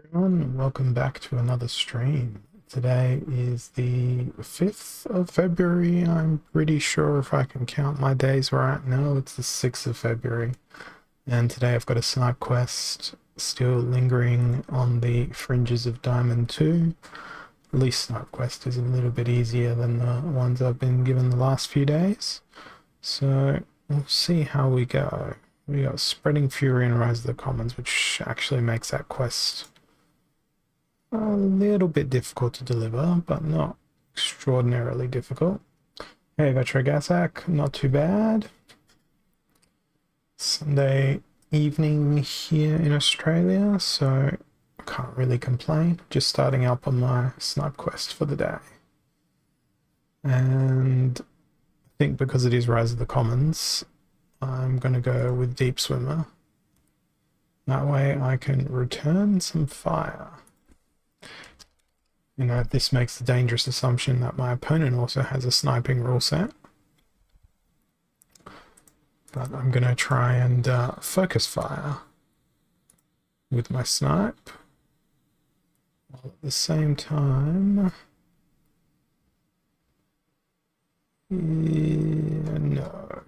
Everyone, and welcome back to another stream. Today is the 5th of February. I'm pretty sure if I can count my days right now, it's the 6th of February. And today I've got a side quest still lingering on the fringes of Diamond 2. At least side quest is a little bit easier than the ones I've been given the last few days. So we'll see how we go. We got Spreading Fury and Rise of the Commons, which actually makes that quest a little bit difficult to deliver, but not extraordinarily difficult. Hey, Vetragasak, not too bad. Sunday evening here in Australia, so I can't really complain. Just starting up on my snipe quest for the day. And I think because it is Rise of the Commons, I'm going to go with Deep Swimmer. That way I can return some fire. You know, this makes the dangerous assumption that my opponent also has a sniping rule set. But I'm going to try and focus fire with my snipe. While at the same time... no.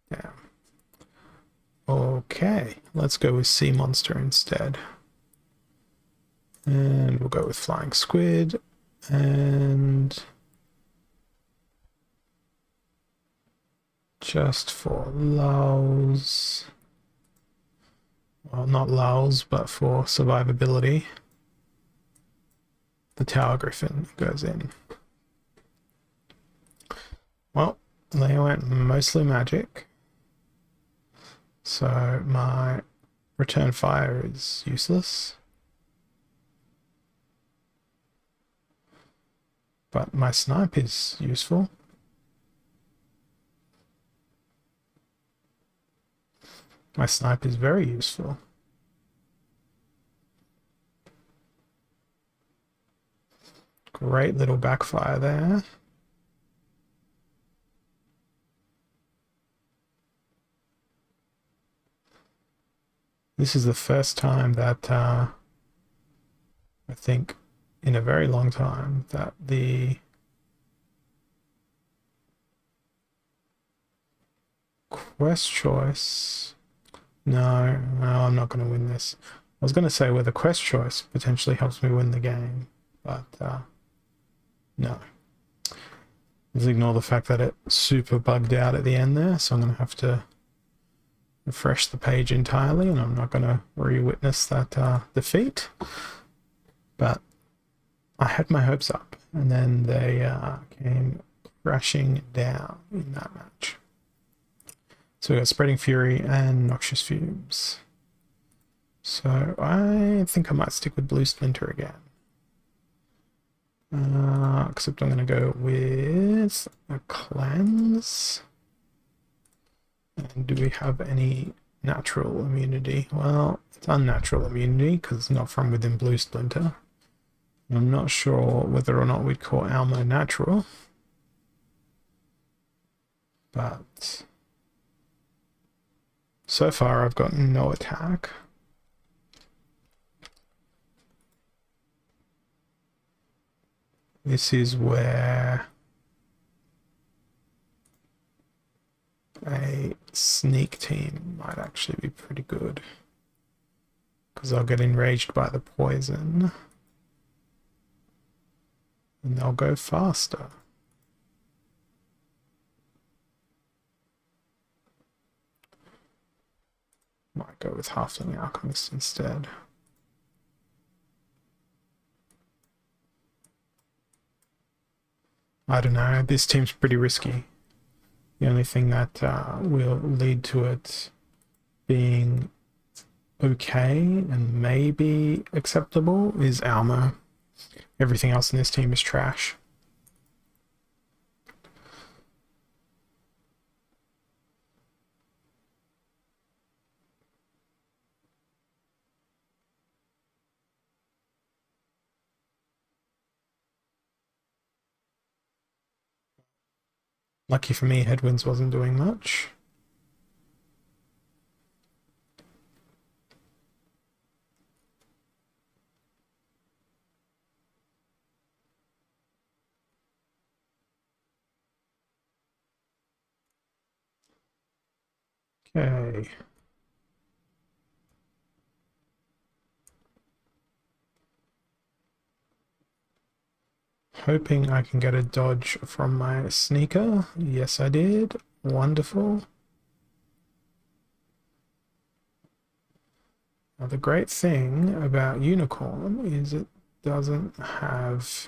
Yeah. Okay, let's go with Sea Monster instead. And we'll go with Flying Squid, and just for lulz, well, not lulz, but for survivability, the Tower Griffin goes in. Well, they went mostly magic, so my return fire is useless. But my snipe is useful. My snipe is very useful. Great little backfire there. This is the first time that I think in a very long time that the quest choice... No, I'm not going to win this. I was going to say where the quest choice potentially helps me win the game, but no. Let's ignore the fact that it super bugged out at the end there, so I'm going to have to refresh the page entirely, and I'm not going to re-witness that defeat. But I had my hopes up, and then they came crashing down in that match. So we got Spreading Fury and Noxious Fumes. So I think I might stick with Blue Splinter again. Except I'm going to go with a Cleanse. And do we have any natural immunity? Well, it's unnatural immunity because it's not from within Blue Splinter. I'm not sure whether or not we'd call Almo natural. But so far I've got no attack. This is where a sneak team might actually be pretty good, because I'll get enraged by the poison and they'll go faster. Might go with Halfling Alchemist instead. I don't know, this team's pretty risky. The only thing that will lead to it being okay and maybe acceptable is Almo. Everything else in this team is trash. Lucky for me, Headwinds wasn't doing much. Okay. Hoping I can get a dodge from my sneaker. Yes, I did. Wonderful. Now, the great thing about Unicorn is it doesn't have...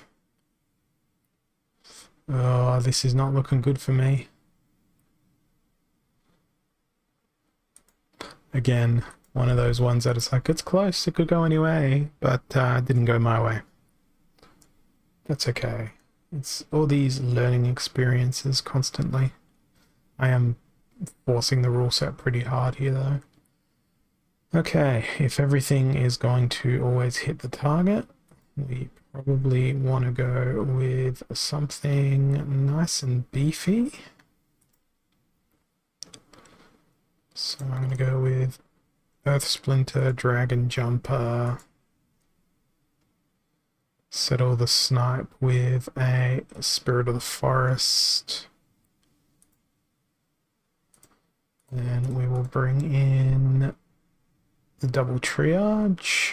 Oh, this is not looking good for me. Again, one of those ones that it's like, it's close, it could go any way, but it didn't go my way. That's okay. It's all these learning experiences constantly. I am forcing the rule set pretty hard here though. Okay, if everything is going to always hit the target, we probably want to go with something nice and beefy. So I'm going to go with Earth Splinter, Dragon Jumper, settle the snipe with a Spirit of the Forest. Then we will bring in the double triage.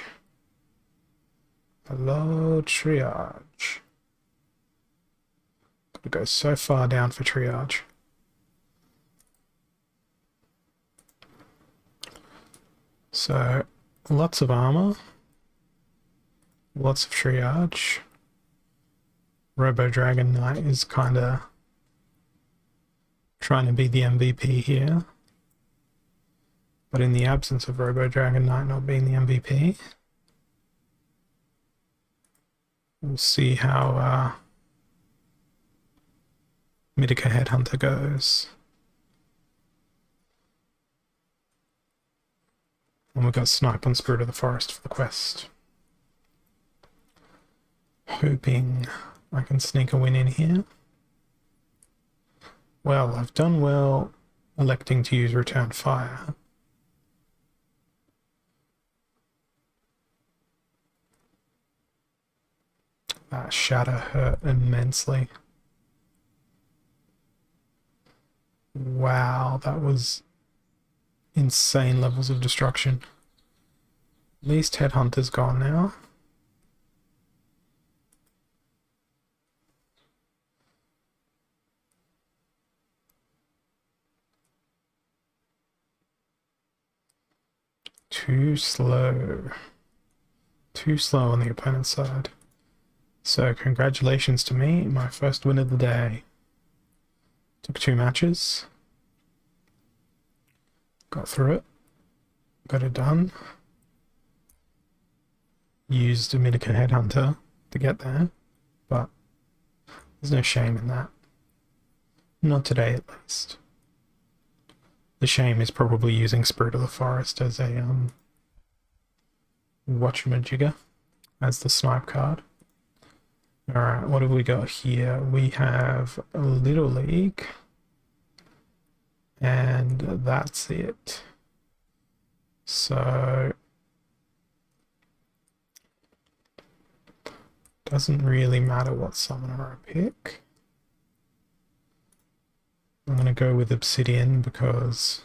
Hello, triage. Gotta go so far down for triage. So, lots of armor. Lots of triage. Robo Dragon Knight is kinda trying to be the MVP here. But in the absence of Robo Dragon Knight not being the MVP, we'll see how Mitica Headhunter goes. And we've got Snipe on Spirit of the Forest for the quest. Hoping I can sneak a win in here. Well, I've done well electing to use Return Fire. That shatter hurt immensely. Wow, that was insane levels of destruction. At least Headhunter's gone now. Too slow. Too slow on the opponent's side. So congratulations to me, my first win of the day. Took 2 matches. Got through it. Got it done. Used a Minica Headhunter to get there, but there's no shame in that. Not today, at least. The shame is probably using Spirit of the Forest as a whatchamajigger, as the snipe card. Alright, what have we got here? We have a Little League, and that's it. So doesn't really matter what summoner I pick. I'm going to go with Obsidian because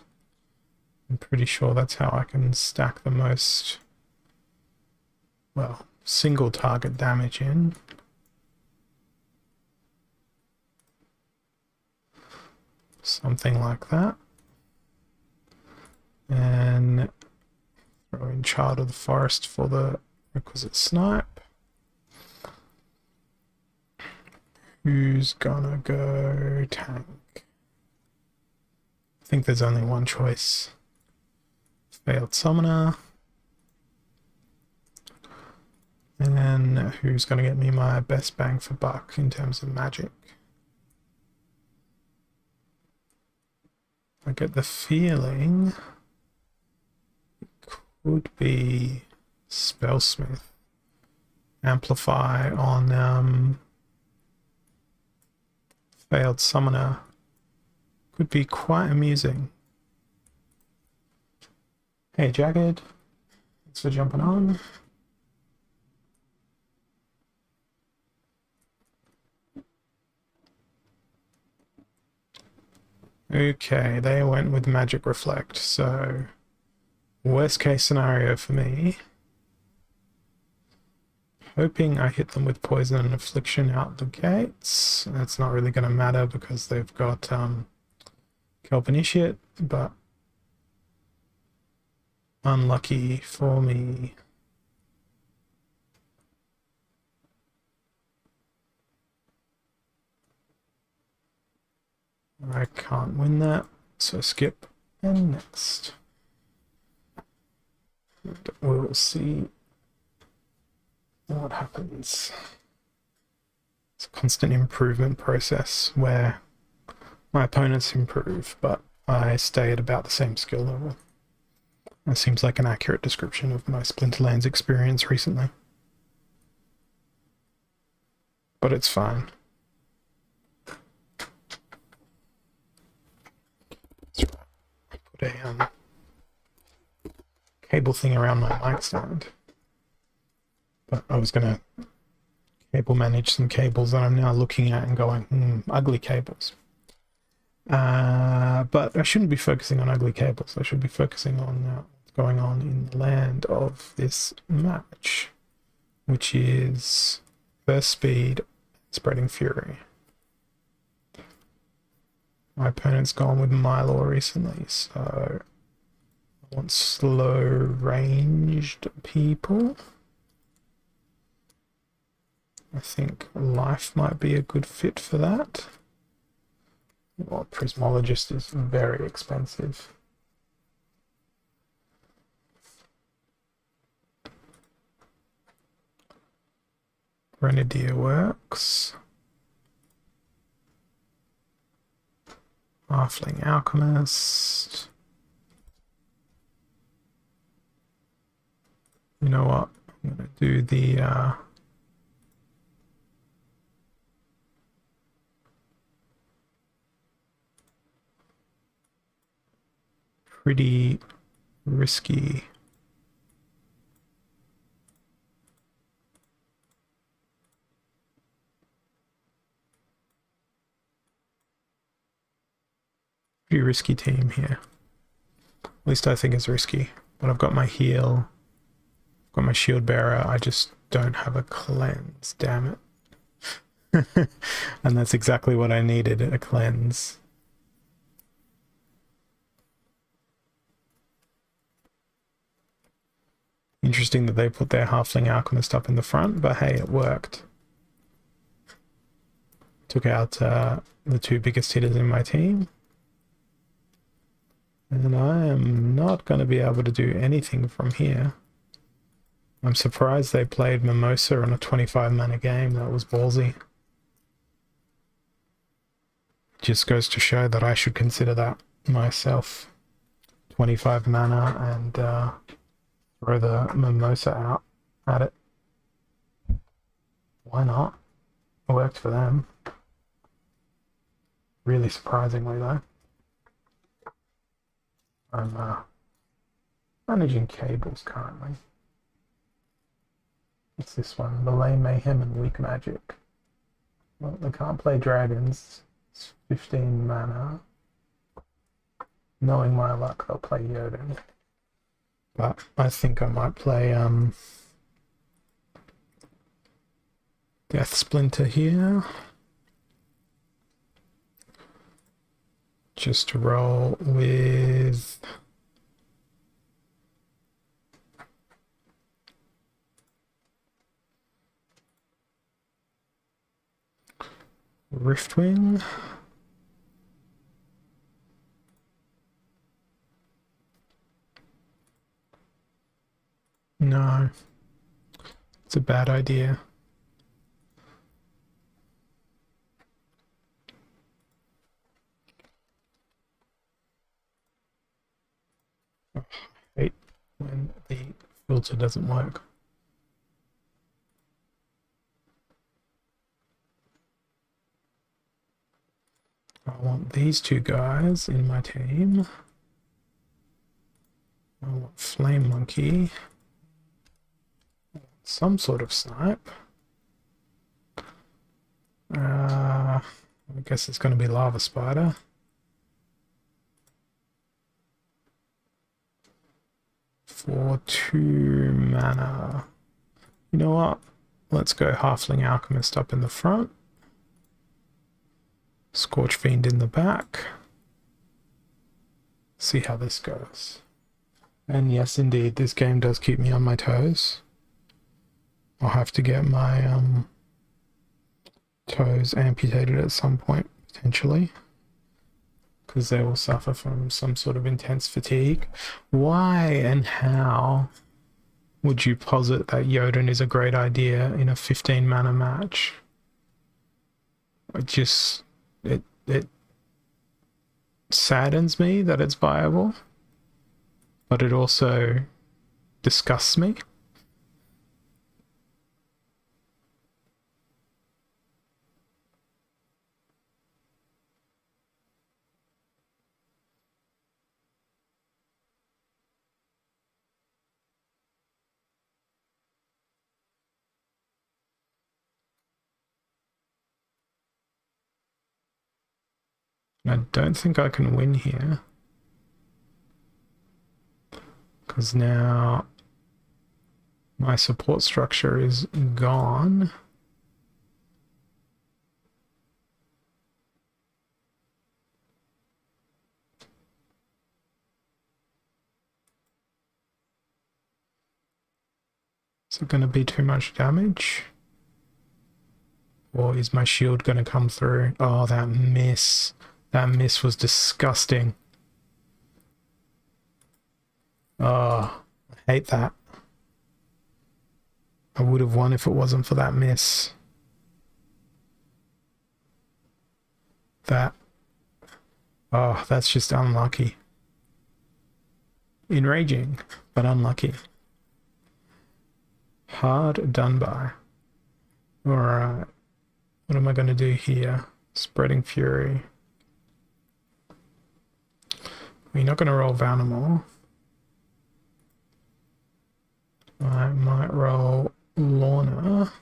I'm pretty sure that's how I can stack the most, well, single target damage in. Something like that. And throw in Child of the Forest for the requisite snipe. Who's gonna go tank? I think there's only one choice. Failed Summoner. And then who's gonna get me my best bang for buck in terms of magic? I get the feeling it could be Spellsmith. Amplify on Failed Summoner could be quite amusing. Hey Jagged, thanks for jumping on. Okay, they went with Magic Reflect, so worst case scenario for me. Hoping I hit them with Poison and Affliction out the gates. That's not really going to matter because they've got Kelp Initiate, but unlucky for me. I can't win that, so skip and next. And we'll see what happens. It's a constant improvement process where my opponents improve, but I stay at about the same skill level. That seems like an accurate description of my Splinterlands experience recently. But it's fine. Put a cable thing around my mic stand. But I was going to cable manage some cables that I'm now looking at and going, ugly cables. But I shouldn't be focusing on ugly cables. I should be focusing on what's going on in the land of this match, which is Burst Speed, Spreading Fury. My opponent's gone with Mylor recently, so I want slow ranged people. I think Life might be a good fit for that. Well, Prismologist is very expensive. Grenadier works. Halfling Alchemist. You know what? I'm going to do the pretty risky team here. At least I think it's risky. But I've got my heal, I've got my shield bearer. I just don't have a cleanse, damn it. And that's exactly what I needed, a cleanse. Interesting that they put their Halfling Alchemist up in the front, but hey, it worked. Took out the two biggest hitters in my team. And I am not going to be able to do anything from here. I'm surprised they played Mimosa on a 25 mana game. That was ballsy. Just goes to show that I should consider that myself. 25 mana and throw the Mimosa out at it. Why not? It worked for them. Really surprisingly though. I'm managing cables currently. What's this one? Melee Mayhem and Weak Magic. Well, they can't play dragons. It's 15 mana. Knowing my luck, they'll play Yoden. But I think I might play Death Splinter here. Just to roll with Riftwing. No, it's a bad idea. Oh, I hate when the filter doesn't work. I want these two guys in my team. I want Flame Monkey. Some sort of snipe. I guess it's going to be Lava Spider. for 2 mana. You know what? Let's go Halfling Alchemist up in the front. Scorch Fiend in the back. See how this goes. And yes, indeed, this game does keep me on my toes. I'll have to get my toes amputated at some point, potentially, because they will suffer from some sort of intense fatigue. Why and how would you posit that Jotun is a great idea in a 15 mana match? It saddens me that it's viable, but it also disgusts me. I don't think I can win here, because now my support structure is gone. Is it going to be too much damage? Or is my shield going to come through? Oh, that miss. That miss was disgusting. Oh, I hate that. I would have won if it wasn't for that miss. Oh, that's just unlucky. Enraging, but unlucky. Hard done by. Alright. What am I going to do here? Spreading Fury. We're not going to roll Vanamore. I might roll Lorna.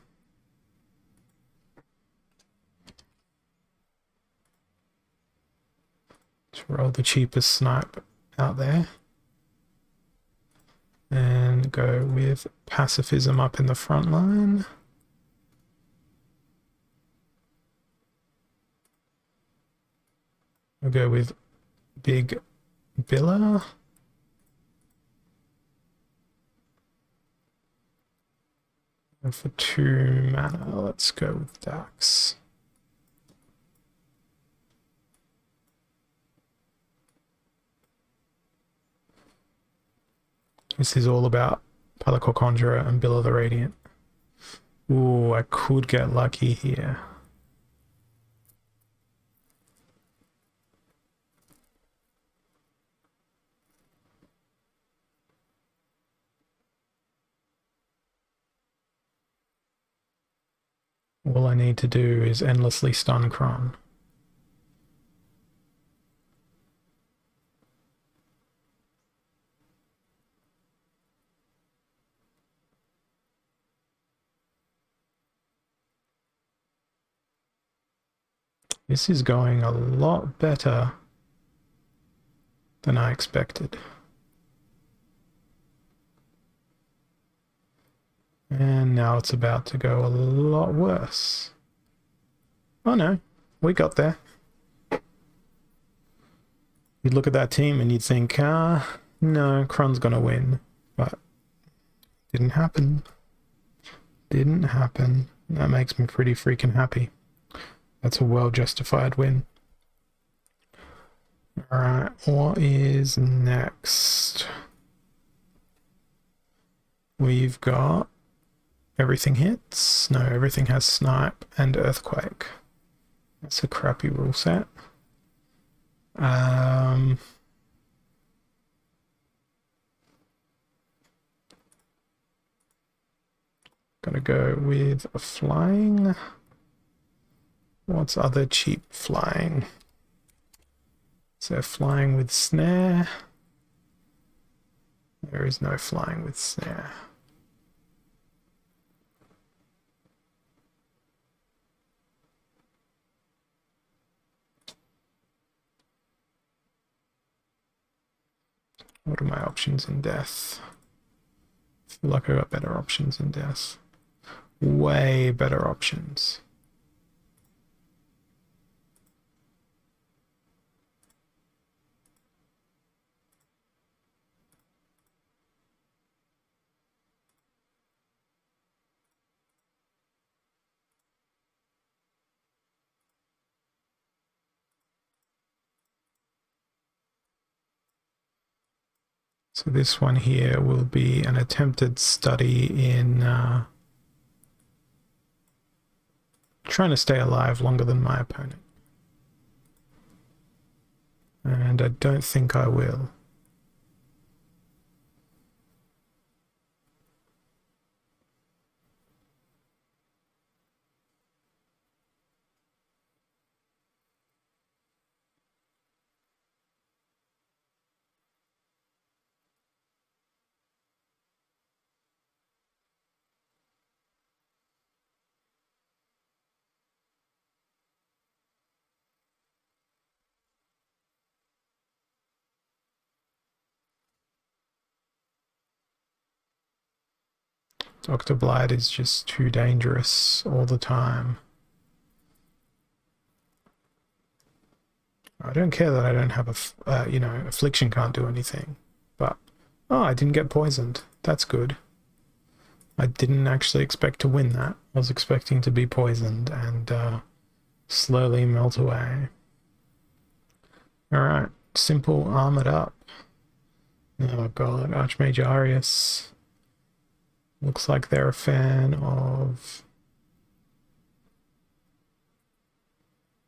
To roll the cheapest snipe out there. And go with Pacifism up in the front line. I'll go with Big Billa. And for 2 mana, let's go with Dax. This is all about Palico Conjurer and Bill of the Radiant. Ooh, I could get lucky here. All I need to do is endlessly stun Kron. This is going a lot better than I expected. And now it's about to go a lot worse. Oh no, we got there. You'd look at that team and you'd think, no, Kron's gonna win. But didn't happen. Didn't happen. That makes me pretty freaking happy. That's a well-justified win. Alright, what is next? We've got everything hits. No, everything has snipe and earthquake. That's a crappy rule set. Gonna go with a flying. What's other cheap flying? So flying with snare. There is no flying with snare. What are my options in death? feel like I got better options in death. Way better options. So this one here will be an attempted study in trying to stay alive longer than my opponent. And I don't think I will. Dr. Blight is just too dangerous all the time. I don't care that I don't have a, affliction can't do anything. But, oh, I didn't get poisoned. That's good. I didn't actually expect to win that. I was expecting to be poisoned and slowly melt away. Alright, simple armored up. Oh god, Archmage Arius. Looks like they're a fan of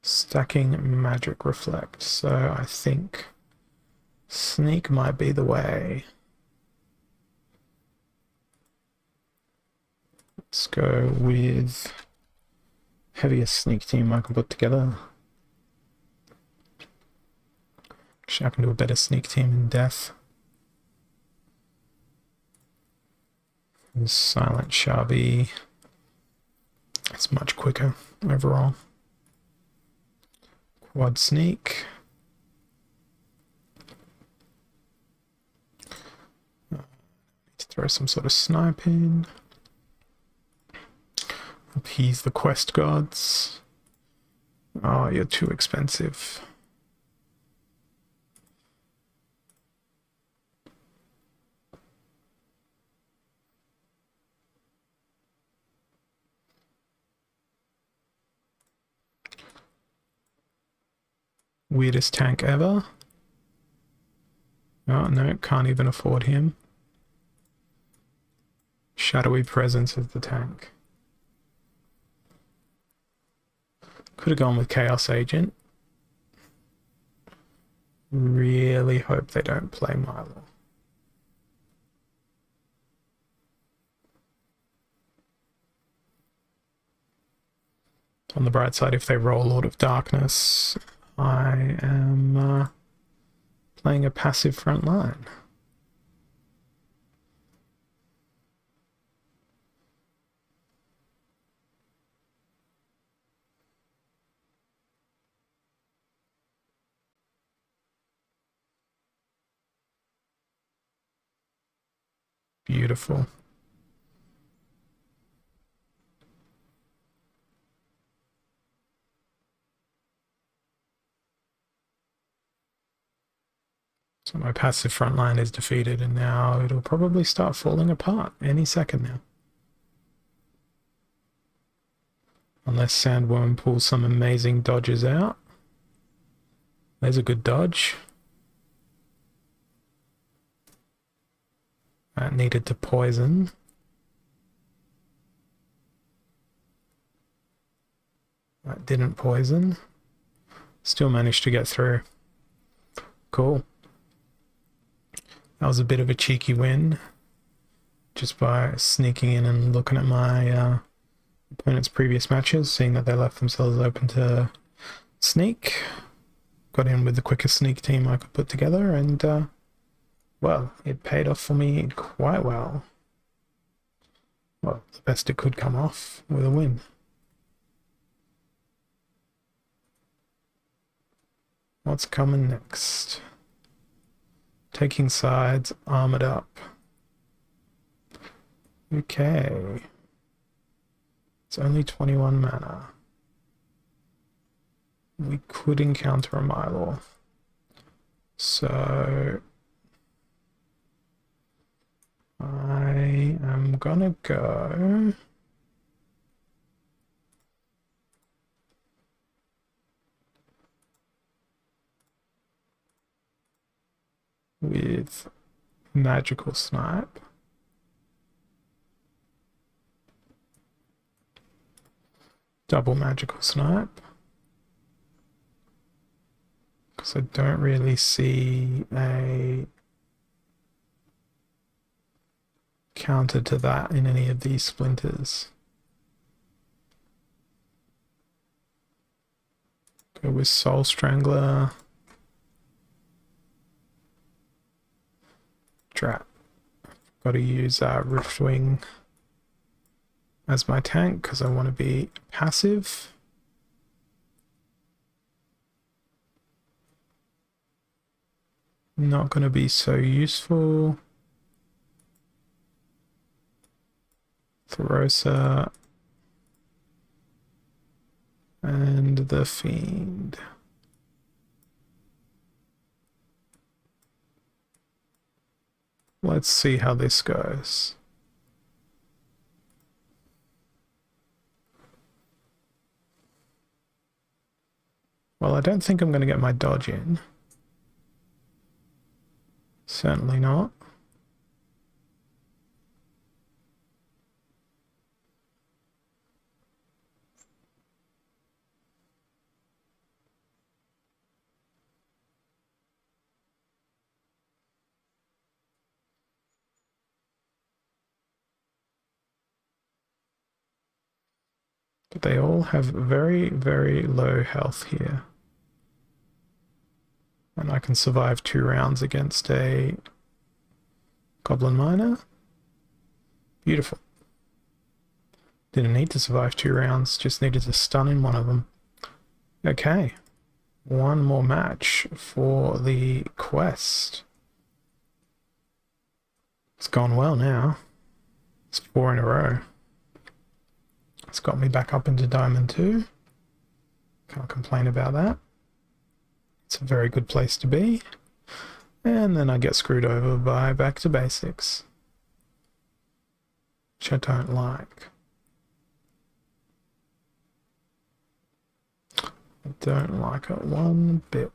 stacking magic reflect, so I think sneak might be the way. Let's go with heaviest sneak team I can put together. Actually, I can do a better sneak team in death. Silent Sharby. It's much quicker overall. Quad sneak. Need to throw some sort of snipe in. Appease the quest gods. Oh, you're too expensive. Weirdest tank ever. Oh no, can't even afford him. Shadowy presence as the tank. Could have gone with Chaos Agent. Really hope they don't play Milo. On the bright side, if they roll Lord of Darkness, I am playing a passive front line. Beautiful. So my passive front line is defeated, and now it'll probably start falling apart any second now. Unless Sandworm pulls some amazing dodges out. There's a good dodge. That needed to poison. That didn't poison. Still managed to get through. Cool. That was a bit of a cheeky win. Just by sneaking in and looking at my opponent's previous matches, seeing that they left themselves open to sneak. Got in with the quickest sneak team I could put together, and well, it paid off for me quite well. Well, the best it could come off with a win. What's coming next? Taking sides, armored up. Okay. It's only 21 mana. We could encounter a Mylor. So I am gonna go with Magical Snipe. Double Magical Snipe. Because I don't really see a counter to that in any of these splinters. Go with Soul Strangler. Drat. Got to use Riftwing as my tank because I want to be passive. Not going to be so useful. Therosa and the Fiend. Let's see how this goes. Well, I don't think I'm going to get my dodge in. Certainly not. But they all have very, very low health here. And I can survive 2 rounds against a Goblin Miner. Beautiful. Didn't need to survive 2 rounds, just needed to stun in one of them. Okay. One more match for the quest. It's gone well now. It's 4 in a row. It's got me back up into Diamond 2. Can't complain about that. It's a very good place to be. And then I get screwed over by back to basics, which I don't like. I don't like it one bit.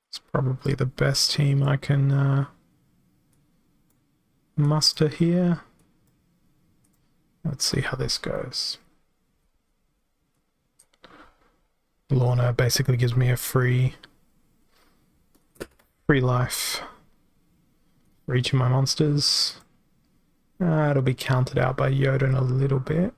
It's probably the best team I can muster here. Let's see how this goes. Lorna basically gives me a free life for each of my monsters. It'll be counted out by Yoda in a little bit.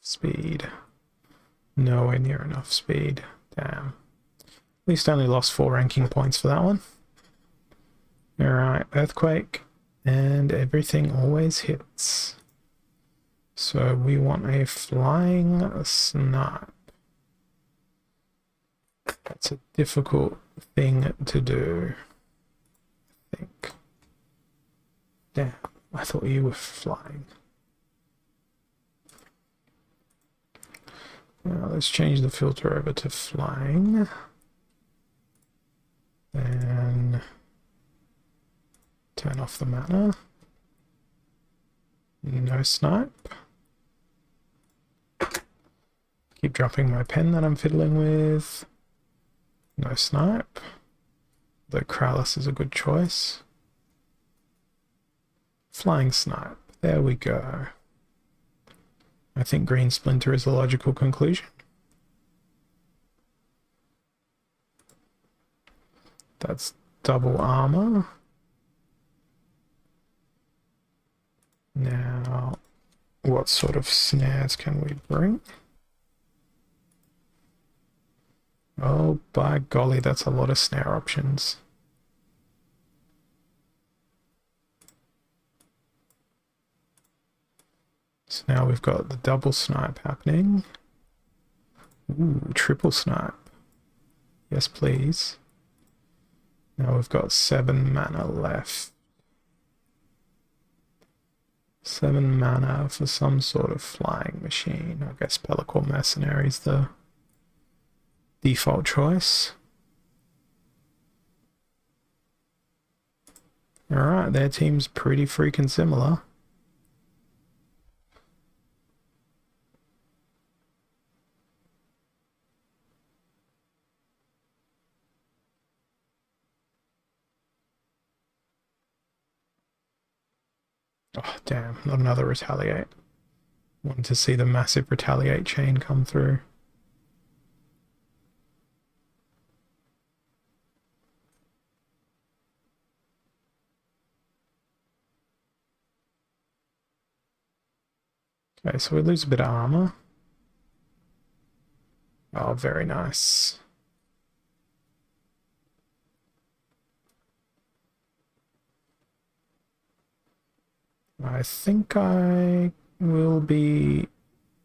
Speed. Nowhere near enough speed. Damn. At least I only lost 4 ranking points for that one. Alright, Earthquake. And everything always hits. So we want a Flying Snipe. That's a difficult thing to do, I think. Damn, I thought you were flying. Now let's change the filter over to flying. Then turn off the mana. No snipe. Keep dropping my pen that I'm fiddling with. No snipe. Though Krallis is a good choice. Flying Snipe. There we go. I think green splinter is a logical conclusion. That's double armor. Now, what sort of snares can we bring? Oh, by golly, that's a lot of snare options. So now we've got the double snipe happening. Ooh, triple snipe. Yes, please. Now we've got 7 mana left. 7 mana for some sort of flying machine. I guess Pellicle Mercenary is the default choice. Alright, their team's pretty freaking similar. Oh, damn, not another retaliate. Wanted to see the massive retaliate chain come through. Okay, so we lose a bit of armor. Oh, very nice. I think I will be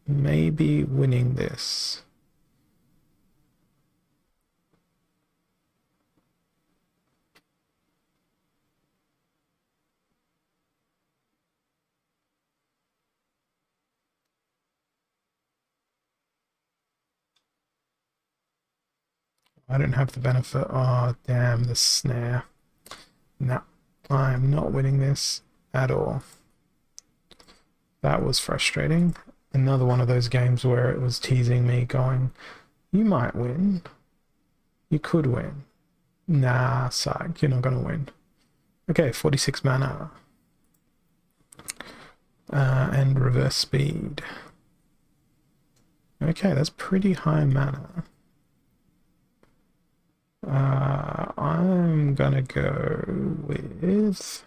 maybe winning this. I don't have the benefit. Oh, damn, the snare. No, I'm not winning this at all. That was frustrating. Another one of those games where it was teasing me going, you might win. You could win. Nah, psych, you're not gonna win. Okay, 46 mana. And reverse speed. Okay, that's pretty high mana. I'm gonna go with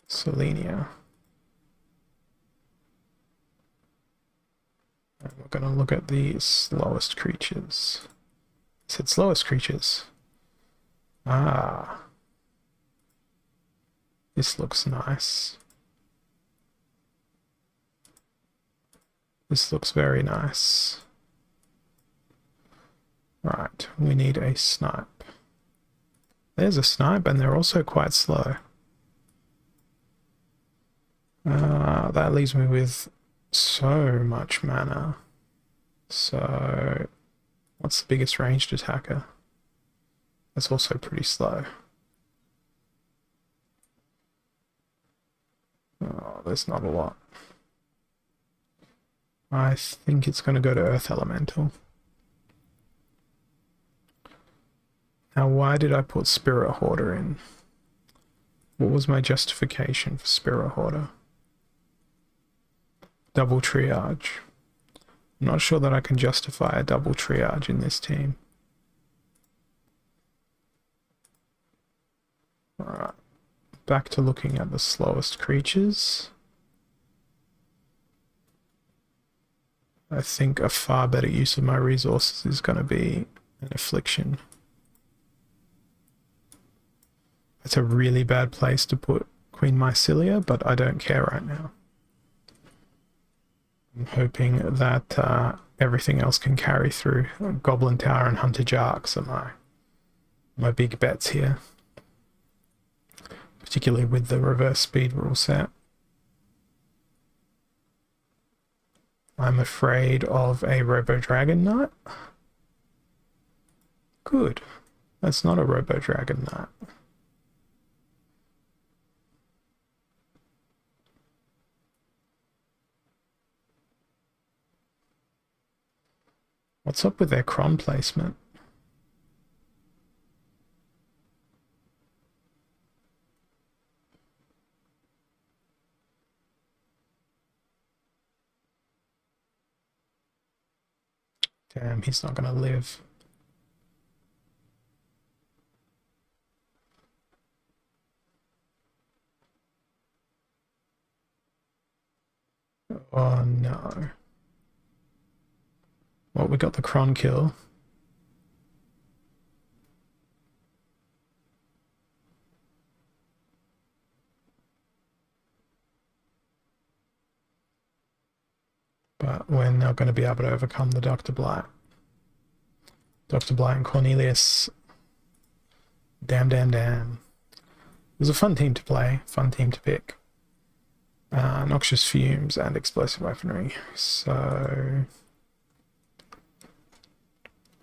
Selenia. And we're gonna look at the slowest creatures. I said slowest creatures. Ah. This looks nice. This looks very nice. Right, we need a snipe. There's a snipe, and they're also quite slow. That leaves me with so much mana. So, what's the biggest ranged attacker? That's also pretty slow. Oh, there's not a lot. I think it's going to go to Earth Elemental. Now, why did I put Spirit Hoarder in? What was my justification for Spirit Hoarder? Double triage. I'm not sure that I can justify a double triage in this team. Alright, back to looking at the slowest creatures. I think a far better use of my resources is going to be an affliction. It's a really bad place to put Queen Mycelia, but I don't care right now. I'm hoping that everything else can carry through. Goblin Tower and Hunter Jarks are my big bets here. Particularly with the reverse speed rule set. I'm afraid of a Robo Dragon Knight. Good. That's not a Robo Dragon Knight. What's up with their cron placement? Damn, he's not gonna live. Oh no. Well, we got the Cron kill. But we're not going to be able to overcome the Dr. Blight. Dr. Blight and Cornelius. Damn, damn, damn. It was a fun team to play, fun team to pick. Noxious fumes and explosive weaponry. So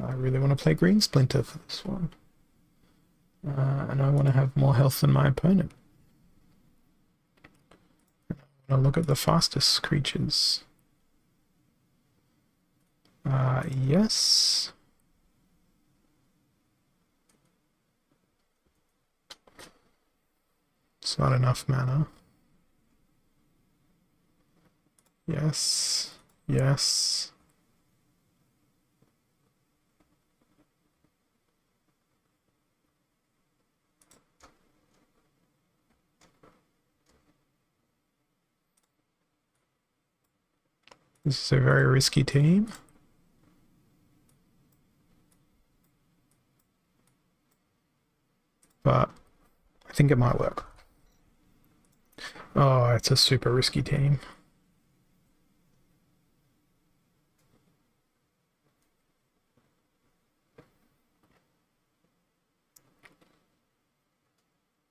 I really want to play Green Splinter for this one. And I want to have more health than my opponent. I want to look at the fastest creatures. Yes. It's not enough mana. Yes. Yes. This is a very risky team. But I think it might work. Oh, it's a super risky team.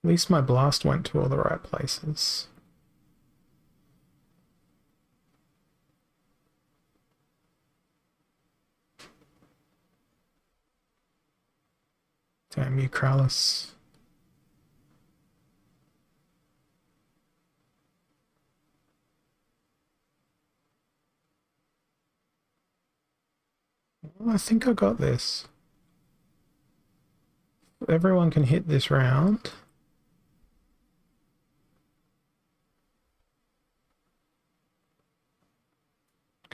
At least my blast went to all the right places. Damn you, Krallis. Well, I think I got this. Everyone can hit this round.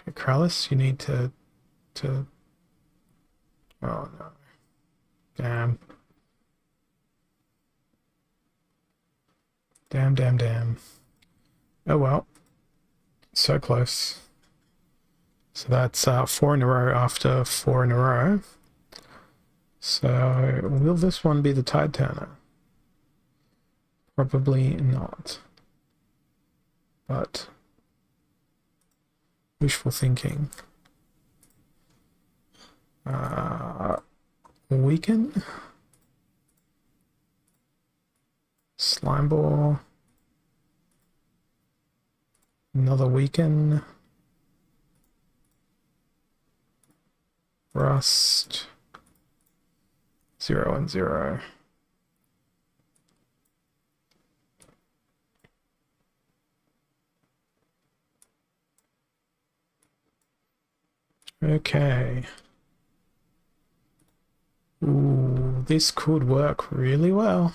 Okay, Krallis, you need to... Oh no. Damn. Damn, damn, damn. Oh well. So close. So that's 4 in a row after 4 in a row. So will this one be the tide turner? Probably not. But wishful thinking. Weaken. Slime ball. Another weaken. Rust. 0 and 0. Okay. Ooh, this could work really well.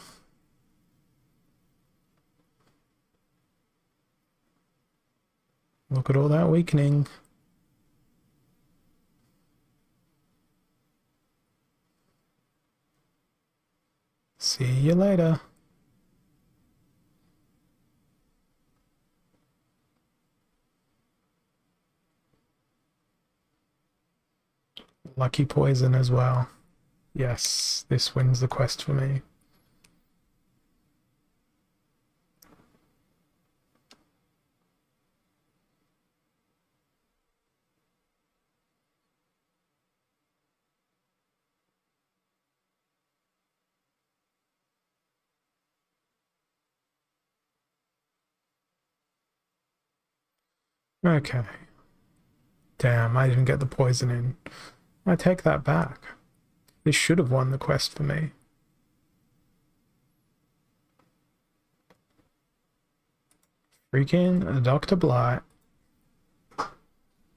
Look at all that weakening. See you later. Lucky poison as well. Yes, this wins the quest for me. Okay. Damn, I didn't get the poison in. I take that back. This should have won the quest for me. Freaking Dr. Blight.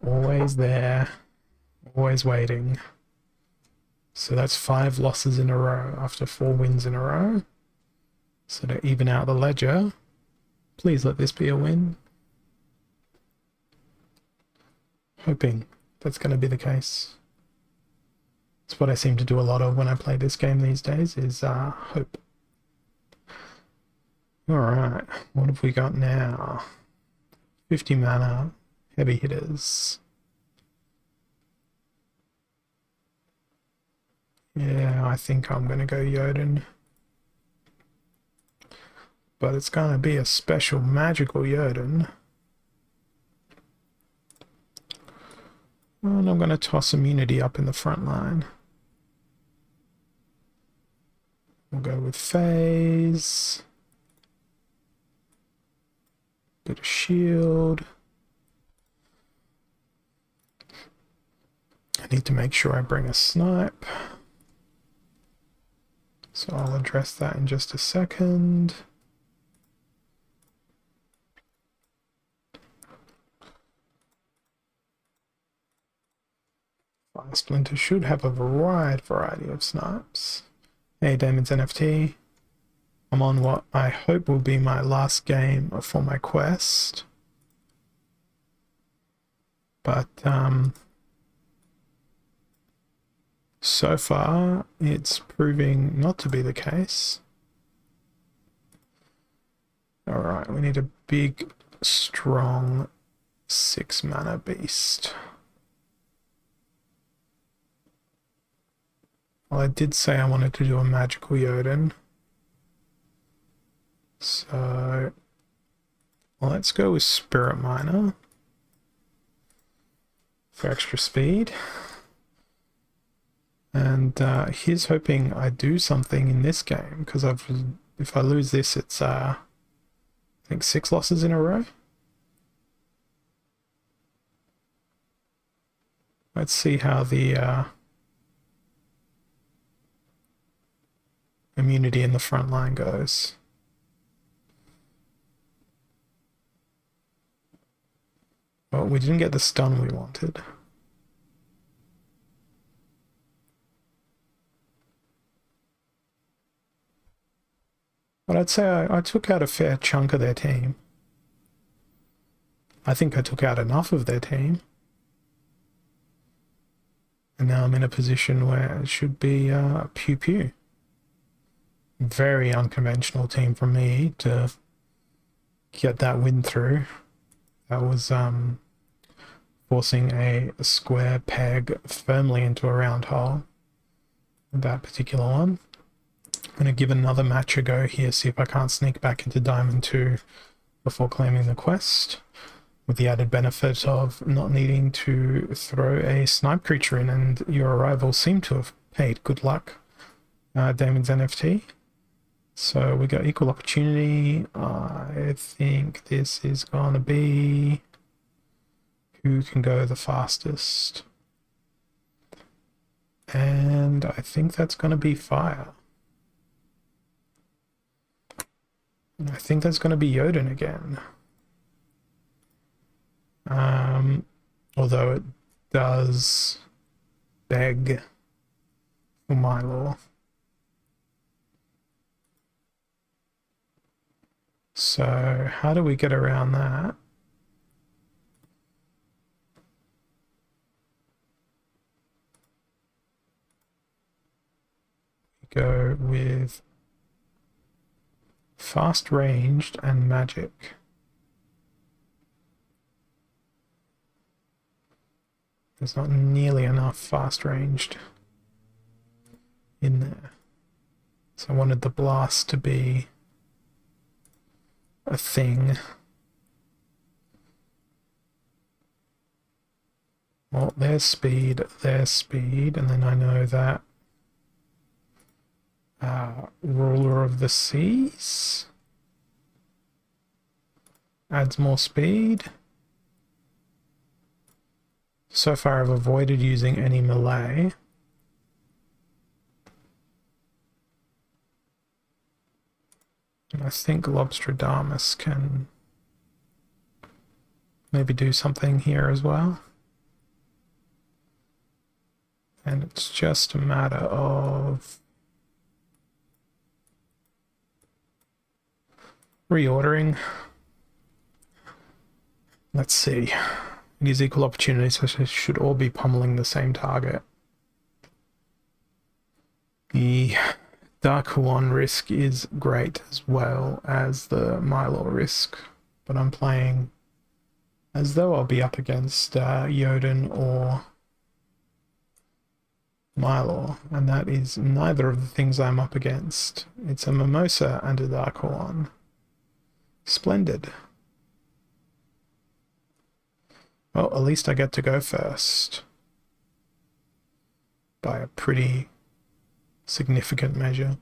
Always there. Always waiting. So that's 5 losses in a row after 4 wins in a row. So to even out the ledger, please let this be a win. Hoping that's going to be the case. It's what I seem to do a lot of when I play this game these days, is hope. Alright, what have we got now? 50 mana, heavy hitters. Yeah, I think I'm going to go Jotun. But it's going to be a special magical Jotun. And I'm going to toss immunity up in the front line. We'll go with phase. Bit of shield. I need to make sure I bring a snipe. So I'll address that in just a second. Fire Splinter should have a wide variety of snipes. Hey, Damon's NFT. I'm on what I hope will be my last game for my quest. But, so far, it's proving not to be the case. Alright, we need a big, strong 6 mana beast. Well, I did say I wanted to do a magical Jotun. So, well, let's go with Spirit Miner for extra speed. And here's hoping I do something in this game, because if I lose this, it's I think 6 losses in a row. Let's see how the immunity in the front line goes. Well, we didn't get the stun we wanted. But I'd say I took out a fair chunk of their team. I think I took out enough of their team. And now I'm in a position where it should be pew-pew. Very unconventional team from me to get that win through. That was forcing a square peg firmly into a round hole. That particular one. I'm going to give another match a go here, see if I can't sneak back into Diamond 2 before claiming the quest, with the added benefit of not needing to throw a snipe creature in, and your arrival seemed to have paid good luck, Damon's NFT. So we got equal opportunity. I think this is going to be who can go the fastest. And I think that's going to be fire. I think that's going to be Jotun again. Although it does beg for my law. So how do we get around that? We go with fast ranged and magic. There's not nearly enough fast ranged in there. So I wanted the blast to be a thing. Well, there's speed, and then I know that Ruler of the Seas adds more speed. So far I've avoided using any melee. And I think Lobstradamus can maybe do something here as well. And it's just a matter of reordering. Let's see. It is equal opportunity, so it should all be pummeling the same target. The Dark Huan risk is great as well as the Mylor risk, but I'm playing as though I'll be up against Yoden or Mylor, and that is neither of the things I'm up against. It's a Mimosa and a Dark Huan. Splendid. Well, at least I get to go first. By a pretty significant measure.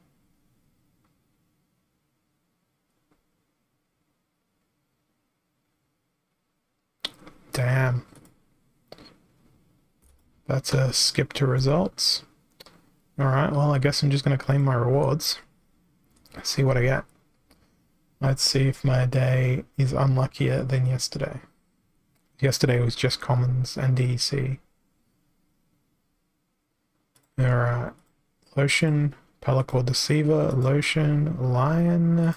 Damn. That's a skip to results. Alright, well, I guess I'm just going to claim my rewards. See what I get. Let's see if my day is unluckier than yesterday. Yesterday was just commons and DEC. Alright. Lotion, Pelacor Deceiver, Lotion, Lion,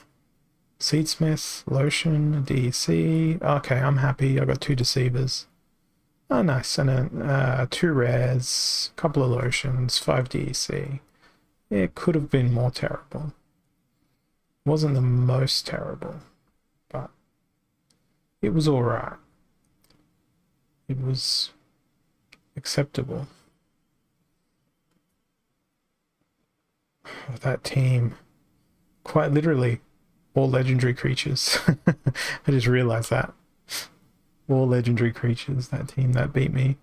Seedsmith, Lotion, DEC. Okay, I'm happy. I got 2 Deceivers. Oh, nice. And 2 rares, couple of Lotions, 5 DEC. It could have been more terrible. Wasn't the most terrible, but it was alright. It was acceptable. That team, quite literally, all legendary creatures. I just realized that. All legendary creatures, that team that beat me.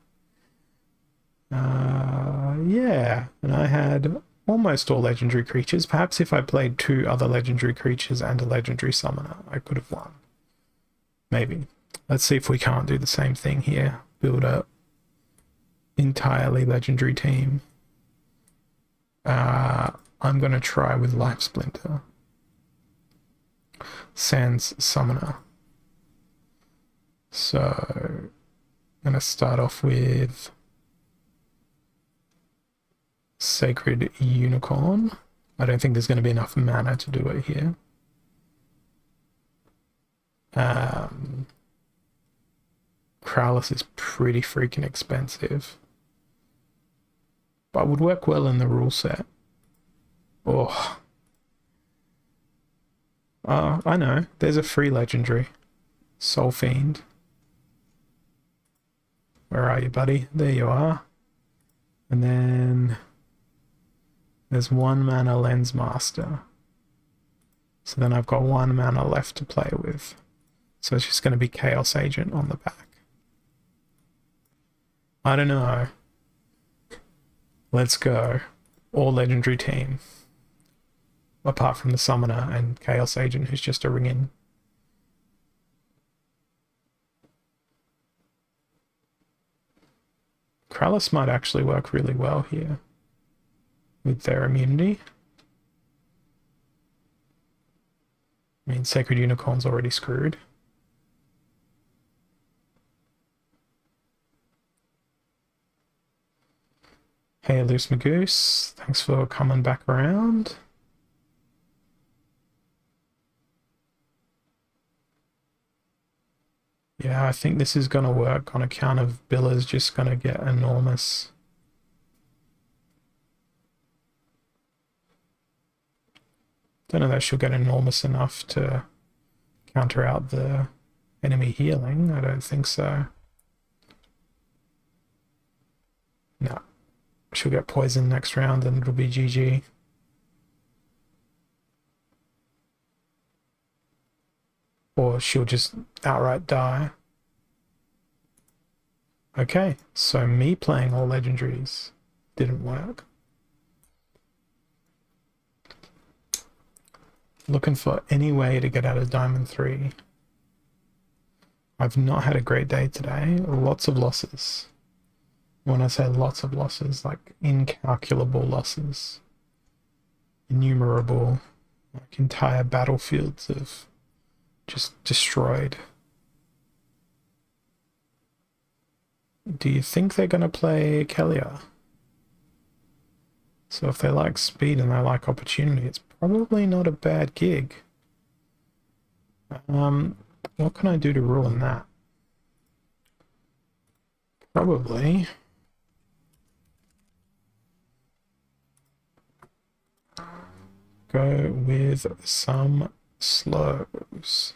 Yeah, and I had almost all legendary creatures. Perhaps if I played 2 other legendary creatures and a legendary summoner, I could have won. Maybe. Let's see if we can't do the same thing here. Build a entirely legendary team. I'm going to try with Life Splinter. Sans Summoner. So, I'm going to start off with Sacred Unicorn. I don't think there's going to be enough mana to do it here. Kralis is pretty freaking expensive, but would work well in the rule set. Oh. I know. There's a free legendary. Soul Fiend. Where are you, buddy? There you are. And then there's 1 mana Lens Master. So then I've got 1 mana left to play with. So it's just going to be Chaos Agent on the back. I don't know. Let's go. All legendary team. Apart from the Summoner and Chaos Agent, who's just a ring-in. Kralis might actually work really well here with their immunity. I mean, Sacred Unicorn's already screwed. Hey, Loose Magoose, thanks for coming back around. Yeah, I think this is going to work on account of Billa's just going to get enormous. Don't know that she'll get enormous enough to counter out the enemy healing. I don't think so. No. She'll get poisoned next round and it'll be GG. Or she'll just outright die. Okay, so me playing all legendaries didn't work. Looking for any way to get out of Diamond 3. I've not had a great day today. Lots of losses. When I say lots of losses, like incalculable losses. Innumerable. Like entire battlefields of just destroyed. Do you think they're going to play Kelia? So if they like speed and they like opportunity, it's probably not a bad gig. What can I do to ruin that? Probably go with some slows.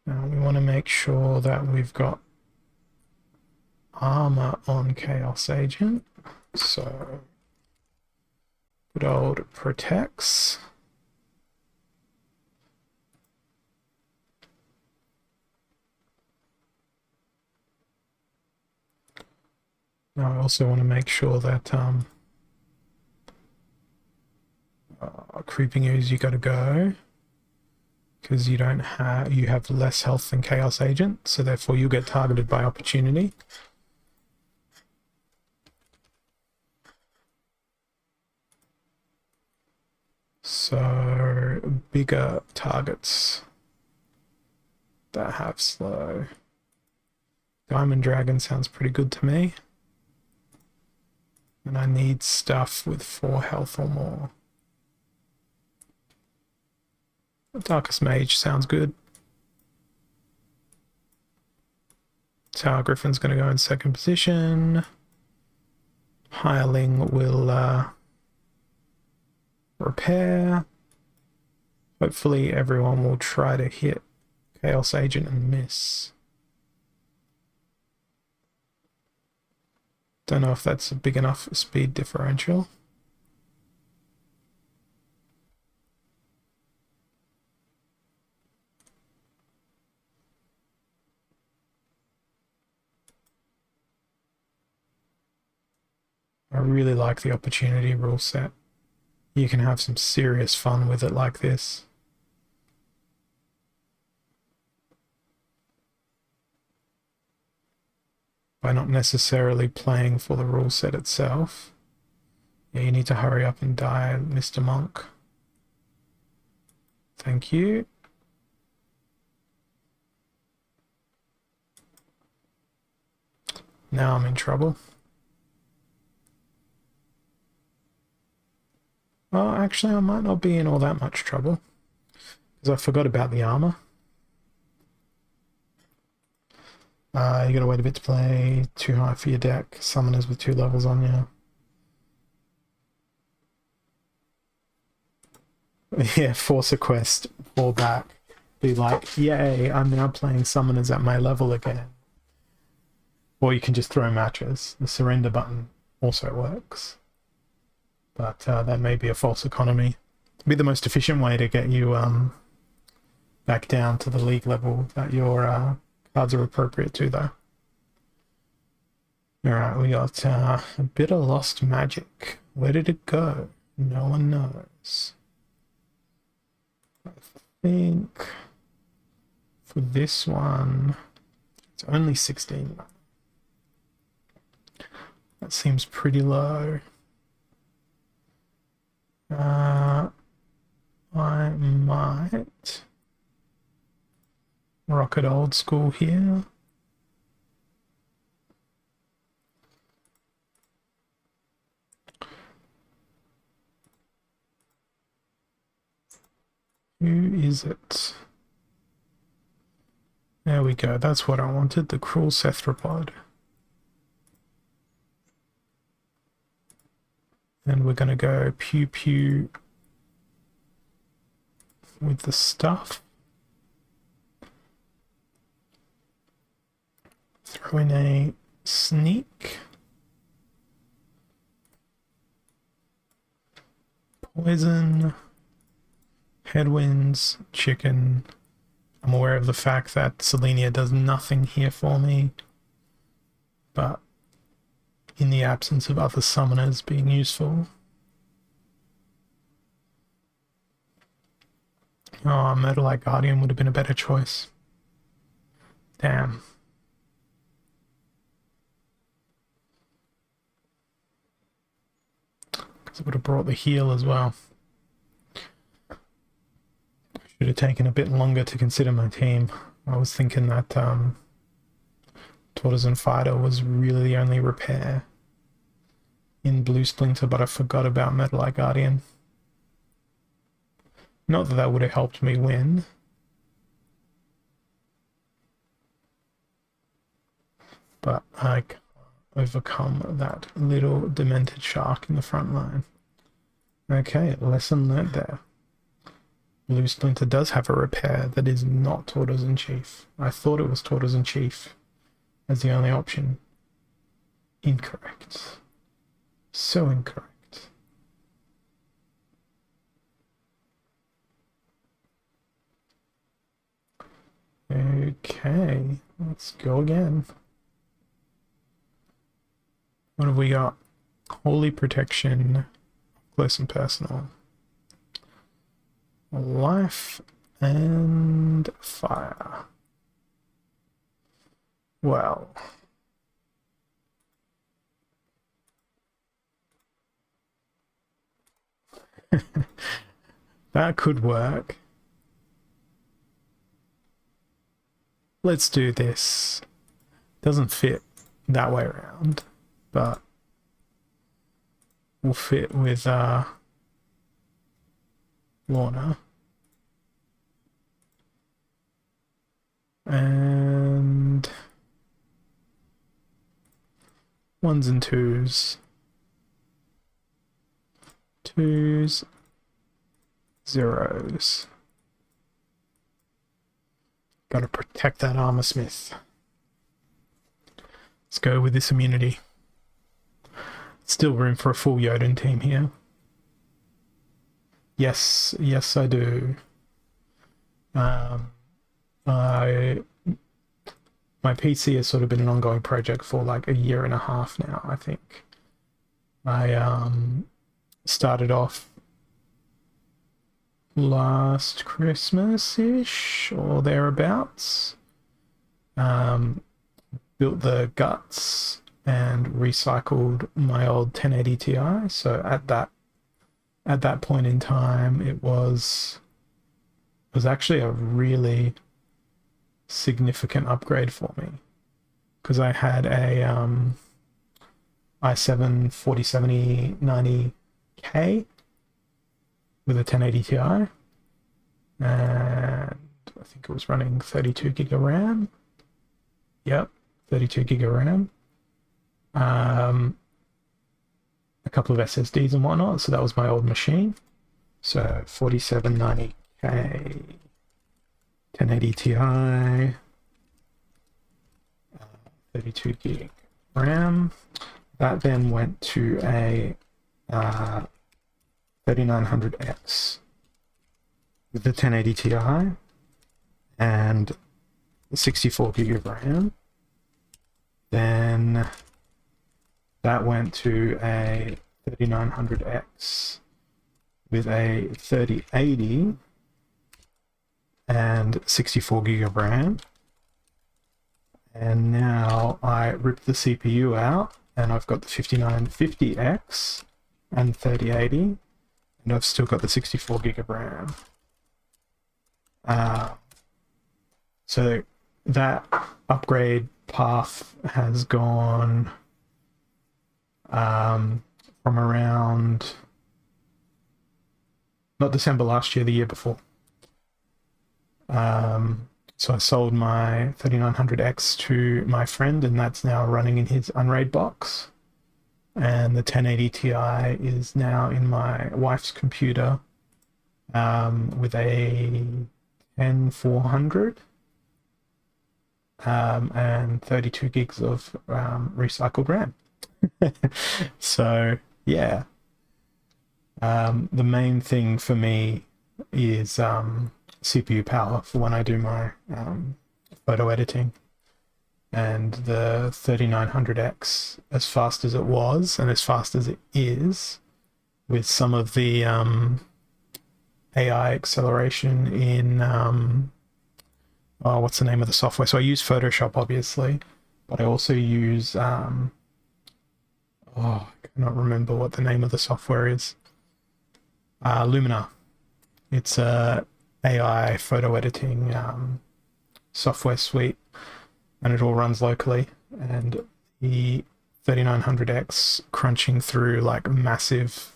Now we want to make sure that we've got armor on Chaos Agent. So good old protects. Now I also want to make sure that creeping ooze, you got to go, because you have less health than Chaos Agent, so therefore you get targeted by opportunity. So bigger targets that have slow. Diamond Dragon sounds pretty good to me. And I need stuff with 4 health or more. Darkest Mage sounds good. Tower Griffin's going to go in second position. Hireling will repair. Hopefully everyone will try to hit Chaos Agent and miss. Don't know if that's a big enough speed differential. I really like the opportunity rule set. You can have some serious fun with it like this. By not necessarily playing for the rule set itself. Yeah, you need to hurry up and die, Mr. Monk. Thank you. Now I'm in trouble. Well, actually, I might not be in all that much trouble, because I forgot about the armor. You gotta wait a bit to play. Too high for your deck. Summoners with 2 levels on you. Yeah, force a quest, fall back. Be like, yay, I'm now playing summoners at my level again. Or you can just throw matches. The surrender button also works. But that may be a false economy. It'd be the most efficient way to get you back down to the league level that your cards are appropriate to, though. Alright, we got a bit of lost magic. Where did it go? No one knows. I think for this one, it's only 16. That seems pretty low. I might rocket old school here. Who is it? There we go. That's what I wanted. The cruel Cethrapod. And we're going to go pew pew with the stuff. Throw in a sneak. Poison. Headwinds. Chicken. I'm aware of the fact that Selenia does nothing here for me. But in the absence of other summoners being useful. Oh, Murderlight Guardian would have been a better choice. Damn. Because it would have brought the heal as well. Should have taken a bit longer to consider my team. I was thinking that Tortoise and Fighter was really the only repair in Blue Splinter, but I forgot about Murderlight Guardian. Not that that would have helped me win. but I can't overcome that little demented shark in the front line. Okay, lesson learned there. Blue Splinter does have a repair that is not Tortoise in Chief. I thought it was Tortoise in Chief as the only option. Incorrect. So incorrect. Okay, let's go again. What have we got? Holy Protection, close and personal. Life and fire. Well, that could work. Let's do this. Doesn't fit that way around, but we'll fit with Lorna. And ones and twos. Twos, zeros. Gotta protect that armor smith. Let's go with this immunity. Still room for a full Jotun team here. Yes, yes I do. My PC has sort of been an ongoing project for like a year and a half now, I think. I started off last Christmas-ish or thereabouts. Built the guts and recycled my old 1080 Ti. So at that point in time, it was actually a really significant upgrade for me, because I had a i7 4070 90K with a 1080 Ti, and I think it was running 32 gig of RAM. Yep, 32 gig of RAM. A couple of SSDs and whatnot, so that was my old machine. So 4790K, 1080 Ti, 32 gig RAM. That then went to a 3900X with the 1080 Ti and 64 gig of RAM. Then that went to a 3900X with a 3080 and 64 gig of RAM. And now I ripped the CPU out and I've got the 5950X and 3080, and I've still got the 64 gig of RAM. So that upgrade path has gone from around, not December last year, the year before. So I sold my 3900X to my friend, and that's now running in his Unraid box. And the 1080 Ti is now in my wife's computer with a 10400 and 32 gigs of recycled RAM. So yeah, the main thing for me is CPU power for when I do my photo editing. And the 3900X, as fast as it was and as fast as it is, with some of the AI acceleration in what's the name of the software? So I use Photoshop, obviously, but I also use I cannot remember what the name of the software is. Lumina. It's a AI photo editing software suite, and it all runs locally. And the 3900X crunching through like massive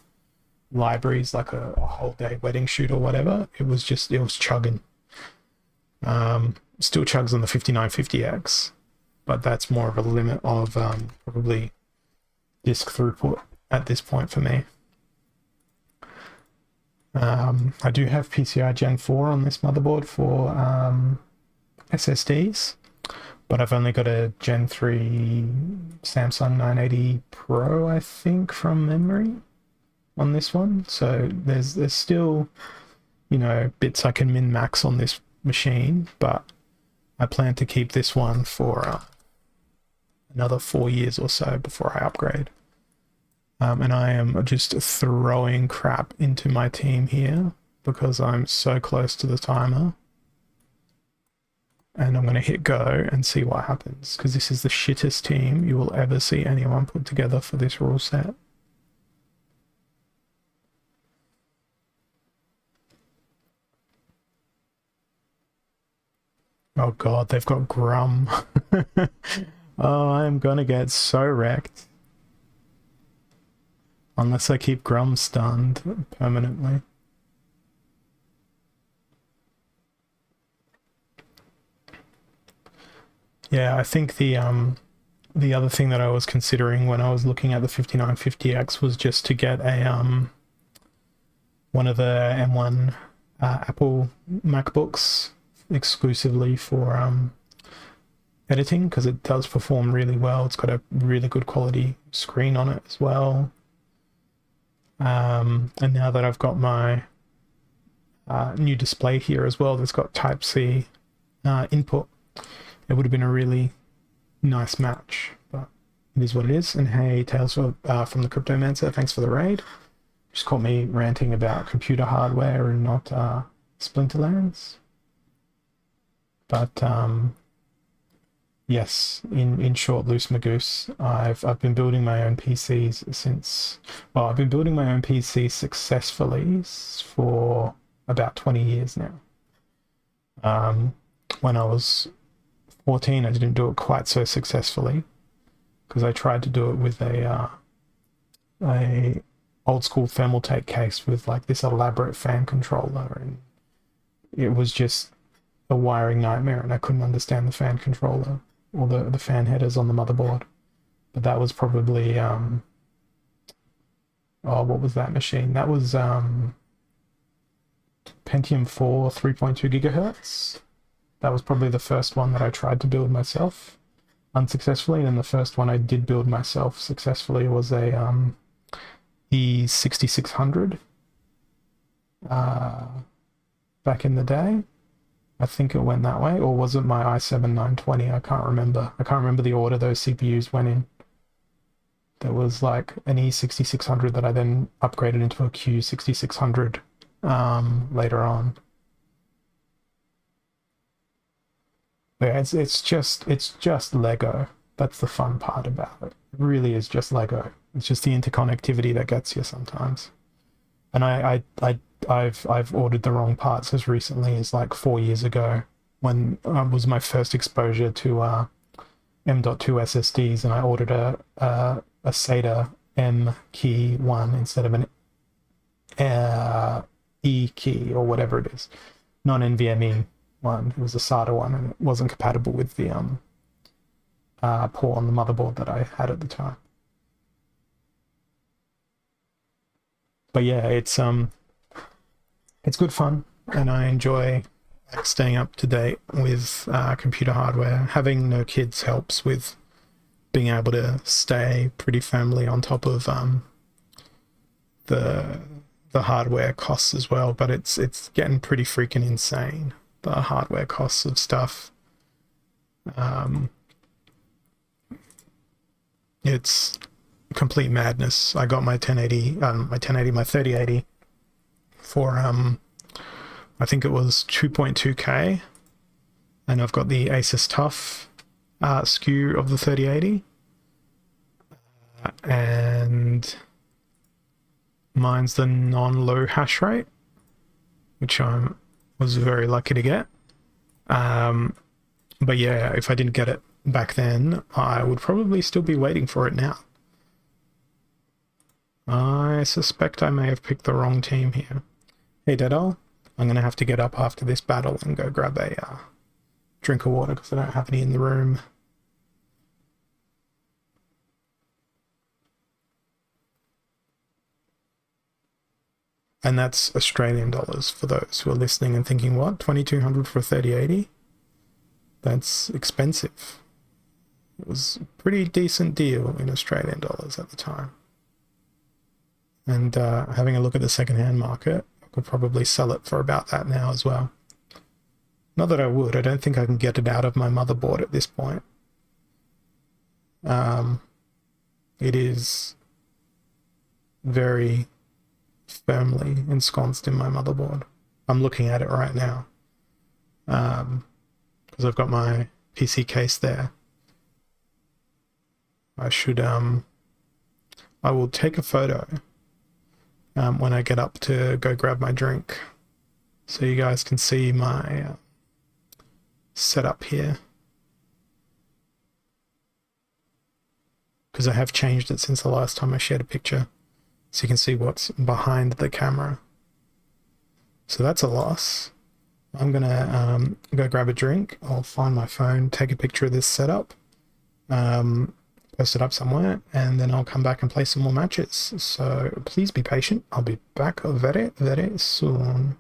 libraries, like a whole day wedding shoot or whatever, it was chugging. Still chugs on the 5950X, but that's more of a limit of probably disk throughput at this point for me. I do have PCI Gen 4 on this motherboard for SSDs, but I've only got a Gen 3 Samsung 980 Pro, I think, from memory on this one. So there's still, you know, bits I can min-max on this machine, but I plan to keep this one for another 4 years or so before I upgrade. And I am just throwing crap into my team here because I'm so close to the timer. And I'm going to hit go and see what happens, because this is the shittest team you will ever see anyone put together for this rule set. Oh god, they've got Grum. Oh, I'm gonna get so wrecked. Unless I keep Grum stunned permanently. Yeah, I think the other thing that I was considering when I was looking at the 5950X was just to get a one of the M1 Apple MacBooks exclusively for editing, because it does perform really well. It's got a really good quality screen on it as well. And now that I've got my new display here as well that's got Type-C input, it would have been a really nice match, but it is what it is. And hey, Tales from the Cryptomancer, thanks for the raid. Just caught me ranting about computer hardware and not Splinterlands. But yes, in short, Loose Magoose, I've been building my own PCs since, well, I've been building my own PC successfully for about 20 years now. When I was 14, I didn't do it quite so successfully because I tried to do it with a old school Thermaltake case with like this elaborate fan controller, and it was just a wiring nightmare, and I couldn't understand the fan controller or the fan headers on the motherboard. But that was probably oh, what was that machine? That was Pentium 4 3.2 gigahertz. That was probably the first one that I tried to build myself unsuccessfully, and then the first one I did build myself successfully was a E6600 back in the day. I think it went that way, or was it my i7 920? I can't remember. I can't remember the order those CPUs went in. There was like an E6600 that I then upgraded into a Q6600 later on. Yeah, it's just Lego. That's the fun part about it. It really is just Lego. It's just the interconnectivity that gets you sometimes. And I've ordered the wrong parts as recently as like 4 years ago, when was my first exposure to M.2 SSDs, and I ordered a SATA M key one instead of an E key or whatever it is, not an NVMe one. It was a SATA one, and it wasn't compatible with the port on the motherboard that I had at the time. But yeah, it's good fun, and I enjoy staying up to date with computer hardware. Having no kids helps with being able to stay pretty firmly on top of the hardware costs as well. But it's getting pretty freaking insane, the hardware costs of stuff. It's complete madness. I got my 3080 for I think it was 2.2K, and I've got the Asus TUF SKU of the 3080, and mine's the non-low hash rate, which I was very lucky to get. But yeah, if I didn't get it back then, I would probably still be waiting for it now. I suspect I may have picked the wrong team here. Hey Deadall, I'm going to have to get up after this battle and go grab a drink of water because I don't have any in the room. And that's Australian dollars for those who are listening and thinking, what, 2,200 for a 3080? That's expensive. It was a pretty decent deal in Australian dollars at the time. And having a look at the secondhand market, I could probably sell it for about that now as well. Not that I would. I don't think I can get it out of my motherboard at this point. It is very firmly ensconced in my motherboard. I'm looking at it right now because I've got my PC case there. I should I will take a photo when I get up to go grab my drink, so you guys can see my setup here, because I have changed it since the last time I shared a picture, so you can see what's behind the camera. So that's a loss. I'm gonna go grab a drink. I'll find my phone, take a picture of this setup, post it up somewhere, and then I'll come back and play some more matches. So please be patient. I'll be back very, very soon.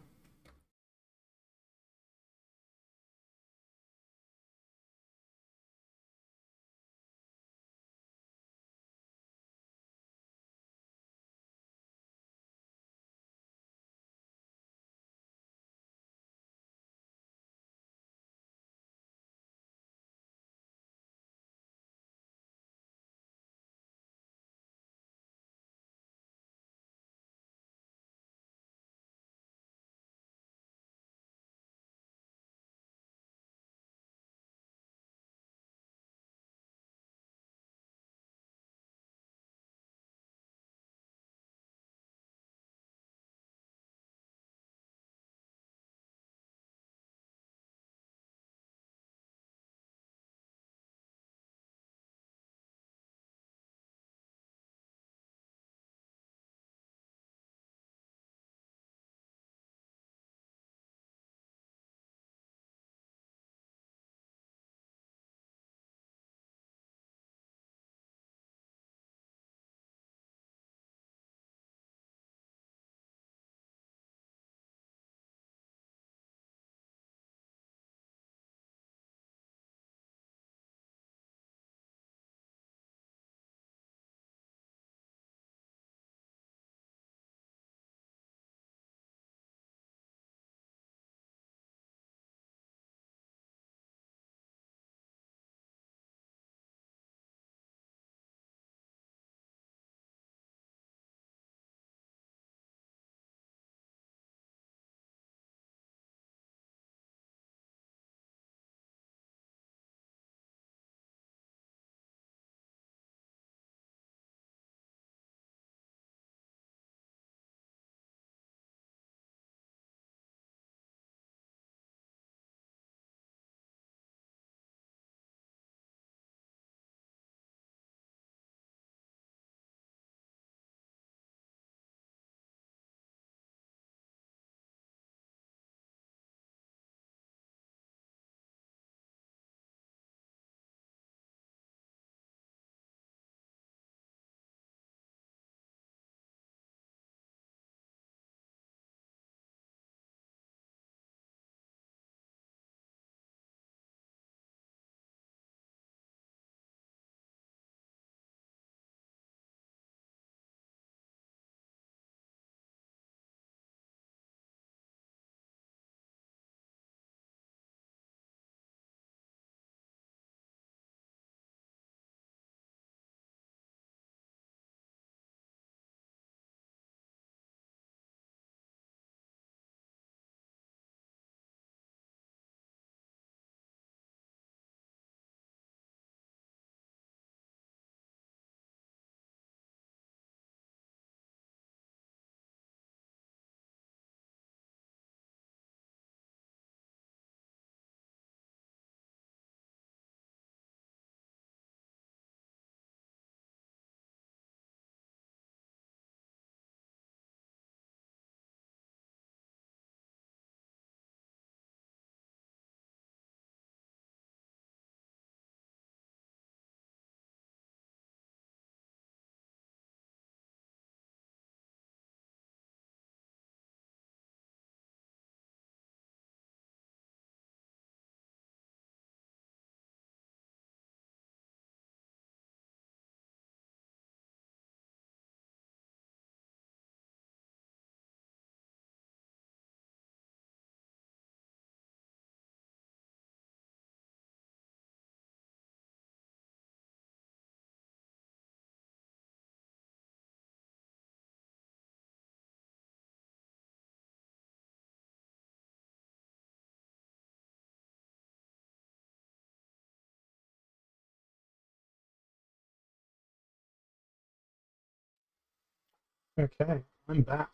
Okay, I'm back.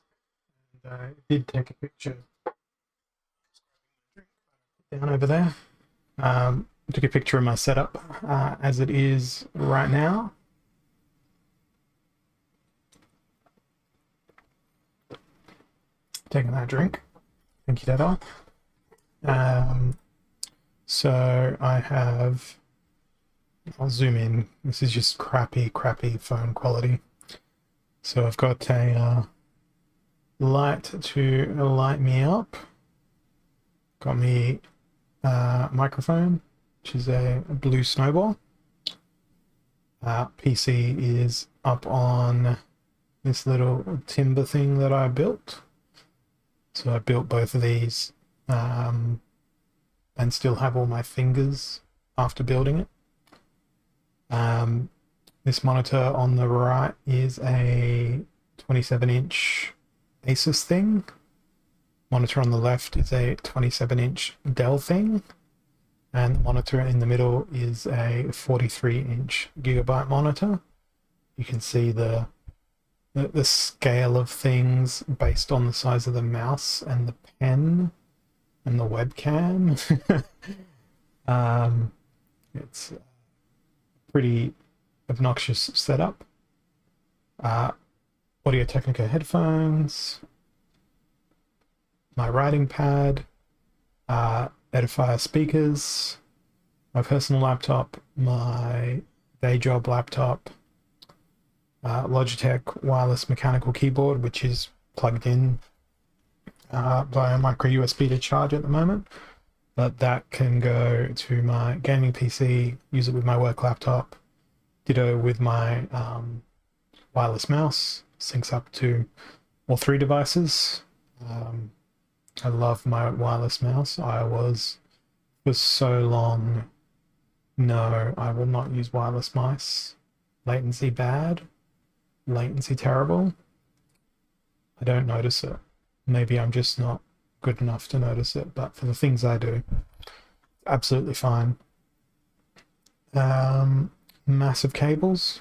And I did take a picture down over there. Took a picture of my setup as it is right now. Taking that drink. Thank you, Dada. So I have. I'll zoom in. This is just crappy phone quality. So I've got a light to light me up. Got me microphone, which is a blue snowball. PC is up on this little timber thing that I built. So I built both of these and still have all my fingers after building it. This monitor on the right is a 27-inch Asus thing. Monitor on the left is a 27-inch Dell thing. And the monitor in the middle is a 43-inch Gigabyte monitor. You can see the scale of things based on the size of the mouse and the pen and the webcam. It's a pretty obnoxious setup. Audio-Technica headphones, my writing pad, Edifier speakers, my personal laptop, my day job laptop, Logitech wireless mechanical keyboard, which is plugged in via micro USB to charge at the moment, but that can go to my gaming PC, use it with my work laptop, ditto with my wireless mouse, syncs up to all three devices. I love my wireless mouse. I was for so long, no, I will not use wireless mice. Latency bad, latency terrible. I don't notice it. Maybe I'm just not good enough to notice it, but for the things I do, absolutely fine. Massive cables,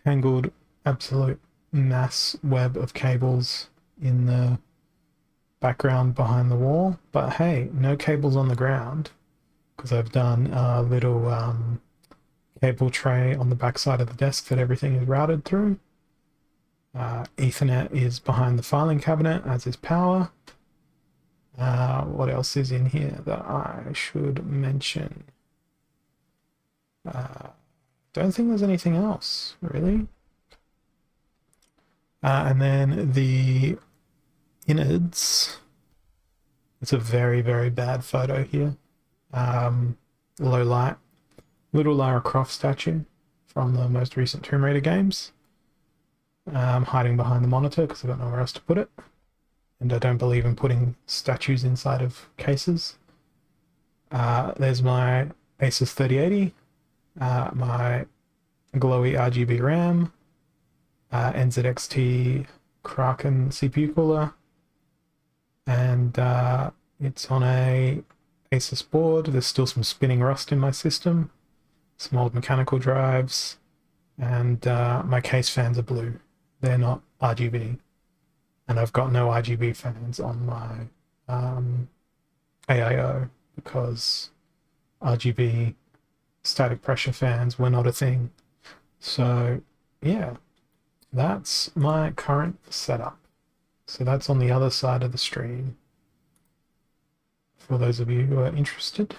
tangled absolute mass web of cables in the background behind the wall, but hey, no cables on the ground because I've done a little cable tray on the back side of the desk that everything is routed through. Ethernet is behind the filing cabinet, as is power. What else is in here that I should mention? Don't think there's anything else, really. And then the innards. It's a very, very bad photo here. Low light. Little Lara Croft statue from the most recent Tomb Raider games. Hiding behind the monitor because I've got nowhere else to put it. And I don't believe in putting statues inside of cases. There's my Asus 3080. My glowy RGB RAM. NZXT Kraken CPU cooler. And it's on a Asus board. There's still some spinning rust in my system. Some old mechanical drives. And my case fans are blue. They're not RGB. And I've got no RGB fans on my AIO because RGB static pressure fans were not a thing. So yeah, that's my current setup. So that's on the other side of the stream for those of you who are interested.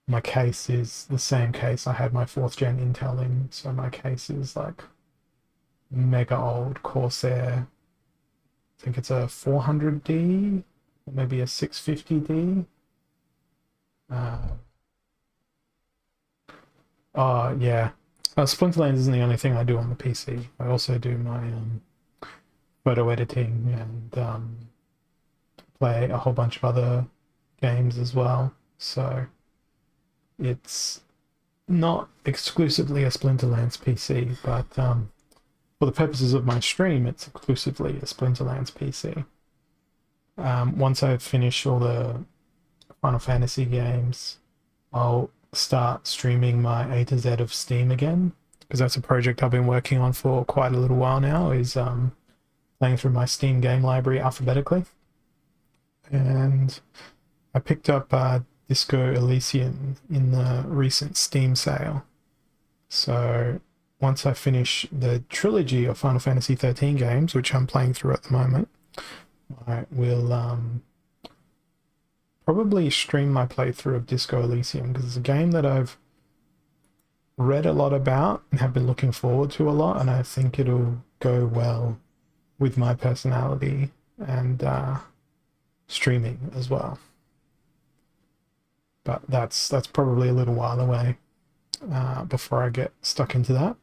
My case is the same case I had my 4th gen Intel in, so my case is like mega old Corsair. I think it's a 400D, or maybe a 650D. Oh yeah, Splinterlands isn't the only thing I do on the PC. I also do my photo editing and play a whole bunch of other games as well. So it's not exclusively a Splinterlands PC, but for the purposes of my stream, it's exclusively a Splinterlands PC. Once I finish all the Final Fantasy games, I'll start streaming my A to Z of Steam again. because that's a project I've been working on for quite a little while now, is playing through my Steam game library alphabetically. And I picked up Disco Elysium in the recent Steam sale. So once I finish the trilogy of Final Fantasy 13 games, which I'm playing through at the moment, I will probably stream my playthrough of Disco Elysium, because it's a game that I've read a lot about and have been looking forward to a lot, and I think it'll go well with my personality and streaming as well. But that's probably a little while away before I get stuck into that.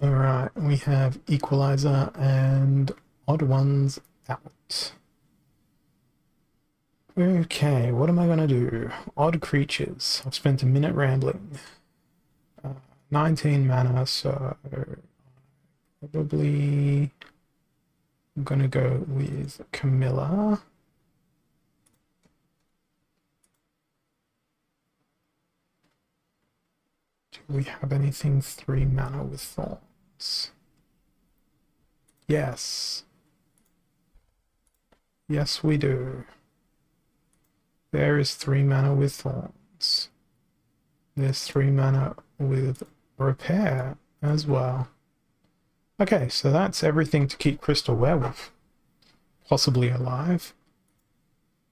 All right, we have Equalizer and Odd Ones out. Okay, what am I gonna do? Odd Creatures. I've spent a minute rambling. 19 mana, so probably I'm gonna go with Camilla. Do we have anything 3 mana with Thorns? Yes. Yes, we do. There is 3 mana with Thorns. There's 3 mana with Repair as well. Okay, so that's everything to keep Crystal Werewolf possibly alive.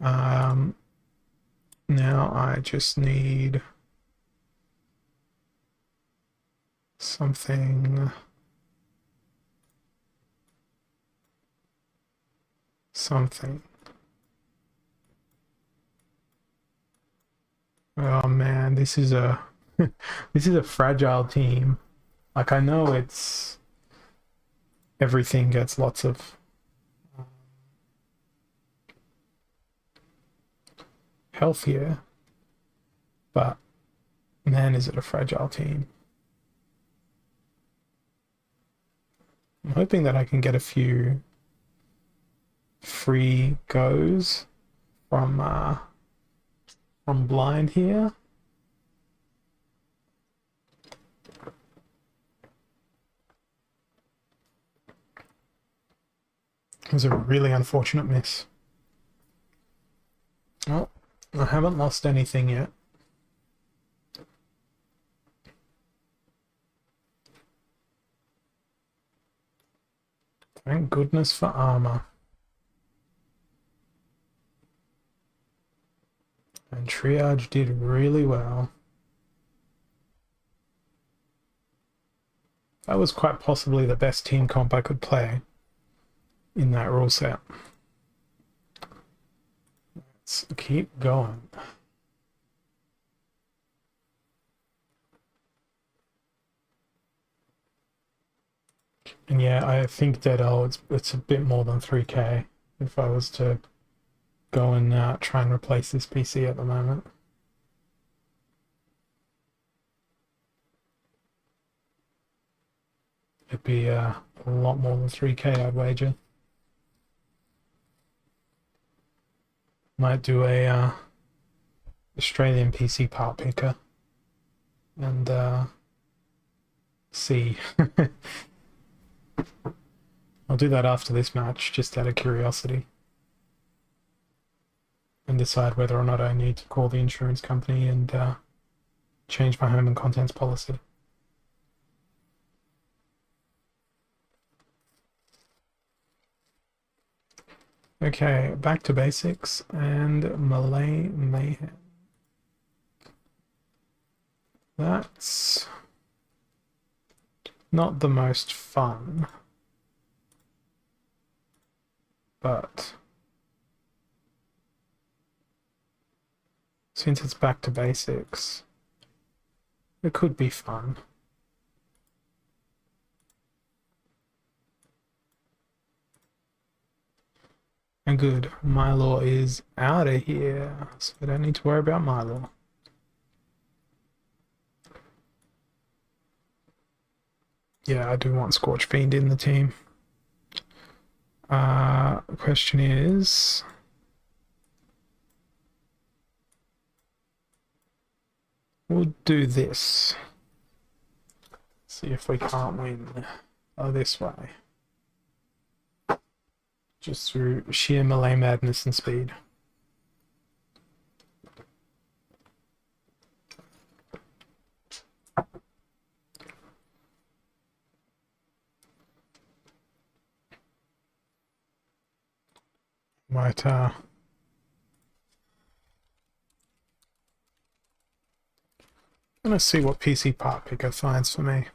Now I just need something. Oh man, this is a this is a fragile team. Like, I know it's everything gets lots of health here, but man, is it a fragile team. I'm hoping that I can get a few free goes from blind here. It was a really unfortunate miss. Oh, I haven't lost anything yet. Thank goodness for armor. And Triage did really well. That was quite possibly the best team comp I could play in that rule set. Let's keep going. And yeah, I think that it's a bit more than 3k if I was to go and try and replace this PC at the moment. It'd be a lot more than 3k, I'd wager. Might do a Australian PC part picker and see. I'll do that after this match, just out of curiosity, and decide whether or not I need to call the insurance company and change my home and contents policy. Okay, back to basics and Malay Mayhem. That's not the most fun, but since it's back to basics, it could be fun. And good, Mylor is out of here, so I don't need to worry about Mylor. Yeah, I do want Scorch Fiend in the team. The question is, we'll do this. See if we can't win. Oh, this way. Just through sheer melee madness and speed. Might gonna see what PC part picker finds for me.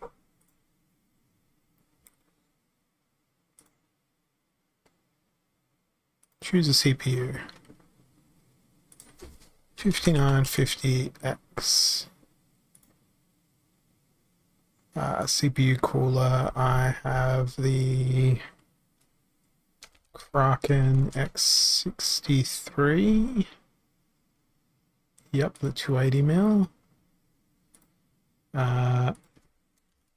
Choose a CPU. 5950X. CPU cooler. I have the Kraken X63. Yep, the 280mm.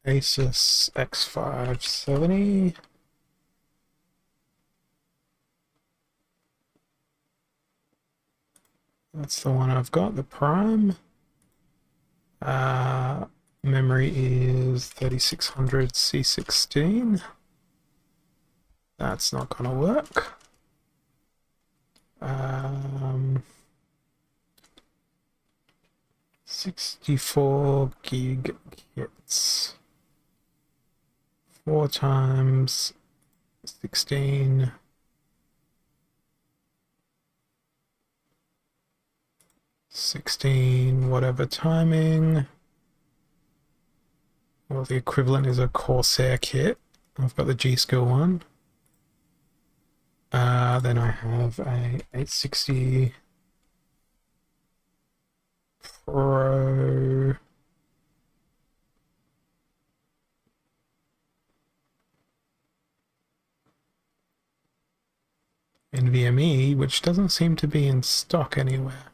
Asus X570. That's the one I've got, the Prime. Memory is 3600 C16. That's not gonna work. 64 gig kits. 4 times 16. 16, whatever timing. Well, the equivalent is a Corsair kit. I've got the G-Skill one. Then I have a 860 Pro. NVMe, which doesn't seem to be in stock anywhere.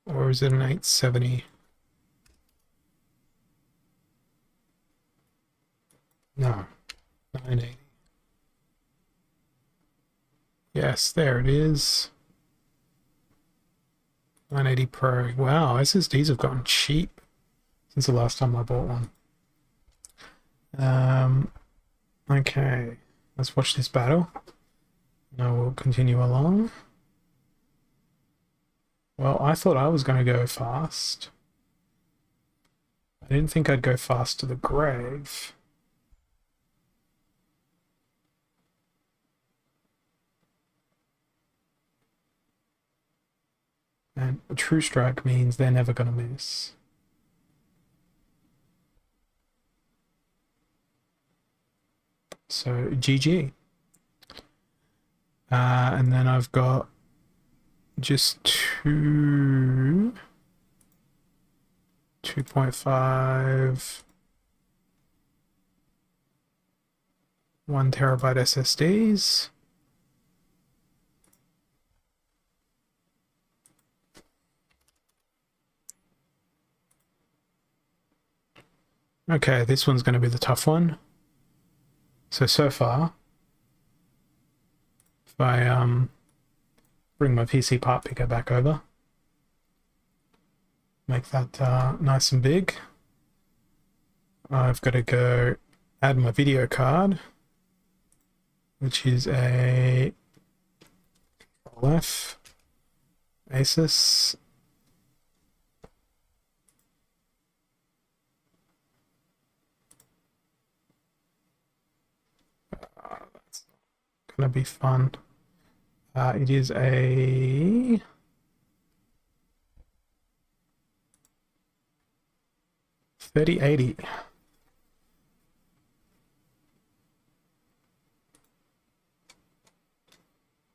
Or is it an 870? No, 980. Yes, there it is. 980 Pro. Wow, SSDs have gotten cheap since the last time I bought one. Okay, let's watch this battle. Now we'll continue along. Well, I thought I was going to go fast. I didn't think I'd go fast to the grave. And a true strike means they're never going to miss. So GG. And then I've got just 2.5 1 terabyte SSDs. Okay, this one's going to be the tough one. So far, if I bring my PC part picker back over, make that nice and big, I've got to go add my video card, which is a F Asus that's gonna be fun. It is a 3080.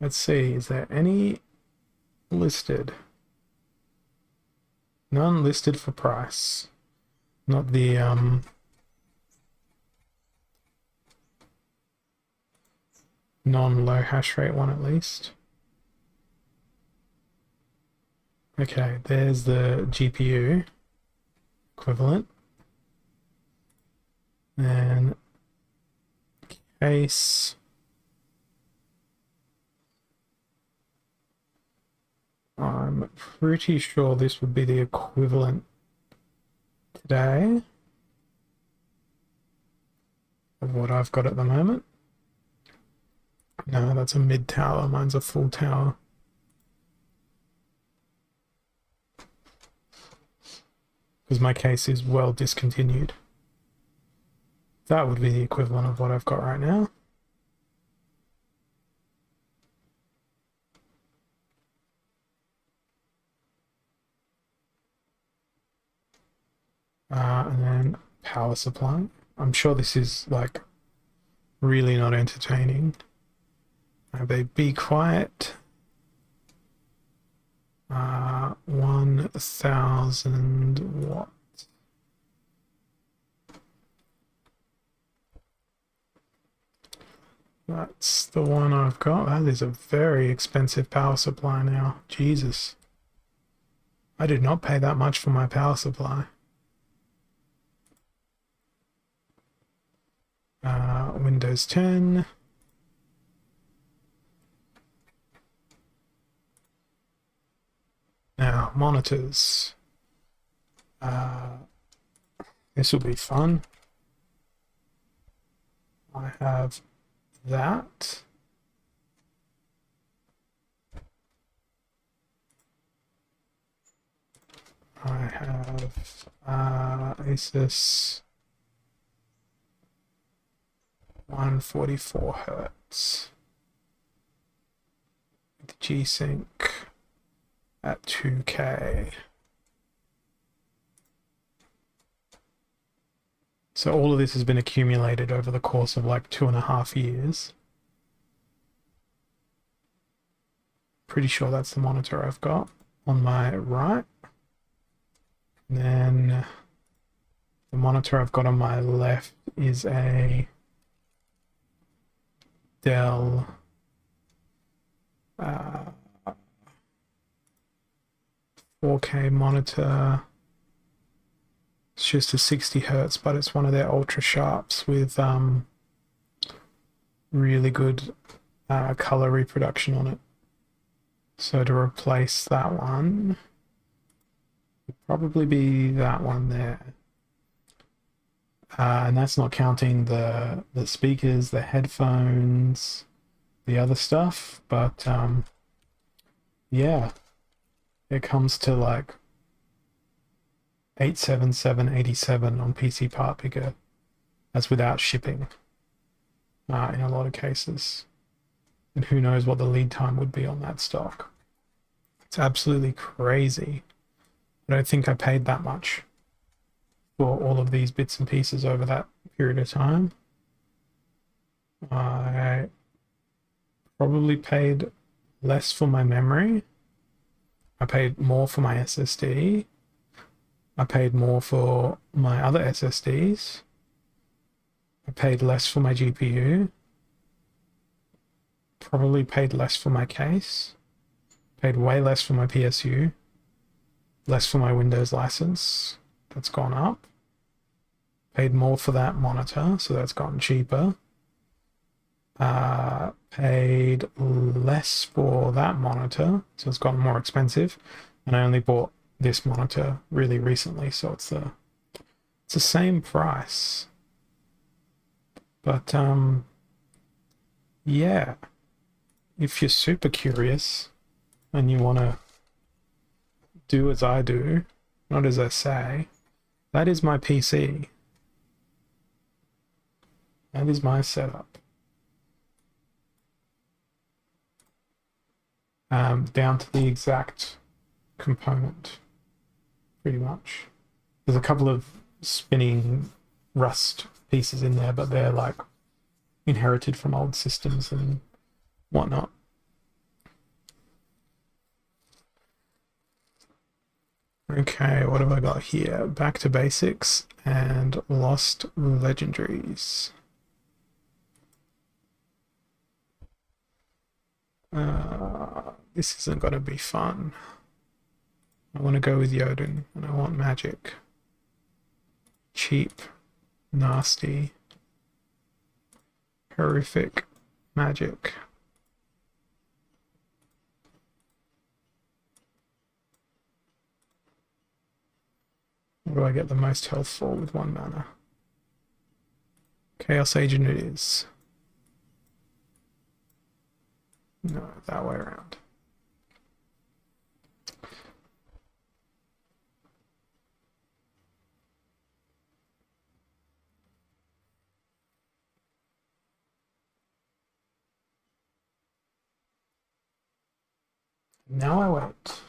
Let's see, is there any listed? None listed for price. Not the non-low hash rate one at least. Okay, there's the GPU equivalent. And case. I'm pretty sure this would be the equivalent today of what I've got at the moment. No, that's a mid tower. Mine's a full tower. Because my case is well discontinued. That would be the equivalent of what I've got right now. And then power supply. I'm sure this is like really not entertaining. They be quiet. 1000 watts. That's the one I've got. That is a very expensive power supply now. Jesus. I did not pay that much for my power supply. Windows 10. Now, monitors. This will be fun. I have that. I have Asus 144 hertz with G-Sync at 2K. So all of this has been accumulated over the course of like 2.5 years. Pretty sure that's the monitor I've got on my right. And then the monitor I've got on my left is a Dell 4K monitor. It's just a 60 hertz, but it's one of their ultra sharps with really good color reproduction on it. So to replace that one, would probably be that one there. And that's not counting the speakers, the headphones, the other stuff. But yeah, it comes to like 877.87 on PC Part Picker. That's without shipping in a lot of cases. And who knows what the lead time would be on that stock. It's absolutely crazy. I don't think I paid that much for all of these bits and pieces over that period of time. I probably paid less for my memory. I paid more for my SSD. I paid more for my other SSDs. I paid less for my GPU. Probably paid less for my case. Paid way less for my PSU. Less for my Windows license. That's gone up. Paid more for that monitor, so that's gotten cheaper. Paid less for that monitor, so it's gotten more expensive. And I only bought this monitor really recently, so it's the same price. But yeah, if you're super curious and you want to do as I do, not as I say, that is my PC. That is my setup. Down to the exact component, pretty much. There's a couple of spinning rust pieces in there, but they're like inherited from old systems and whatnot. Okay, what have I got here? Back to basics and lost legendaries. This isn't gonna be fun. I want to go with Jotun and I want magic. Cheap, nasty, horrific magic. What do I get the most health for with 1 mana? Chaos Agent it is. No, that way around. Now I wait.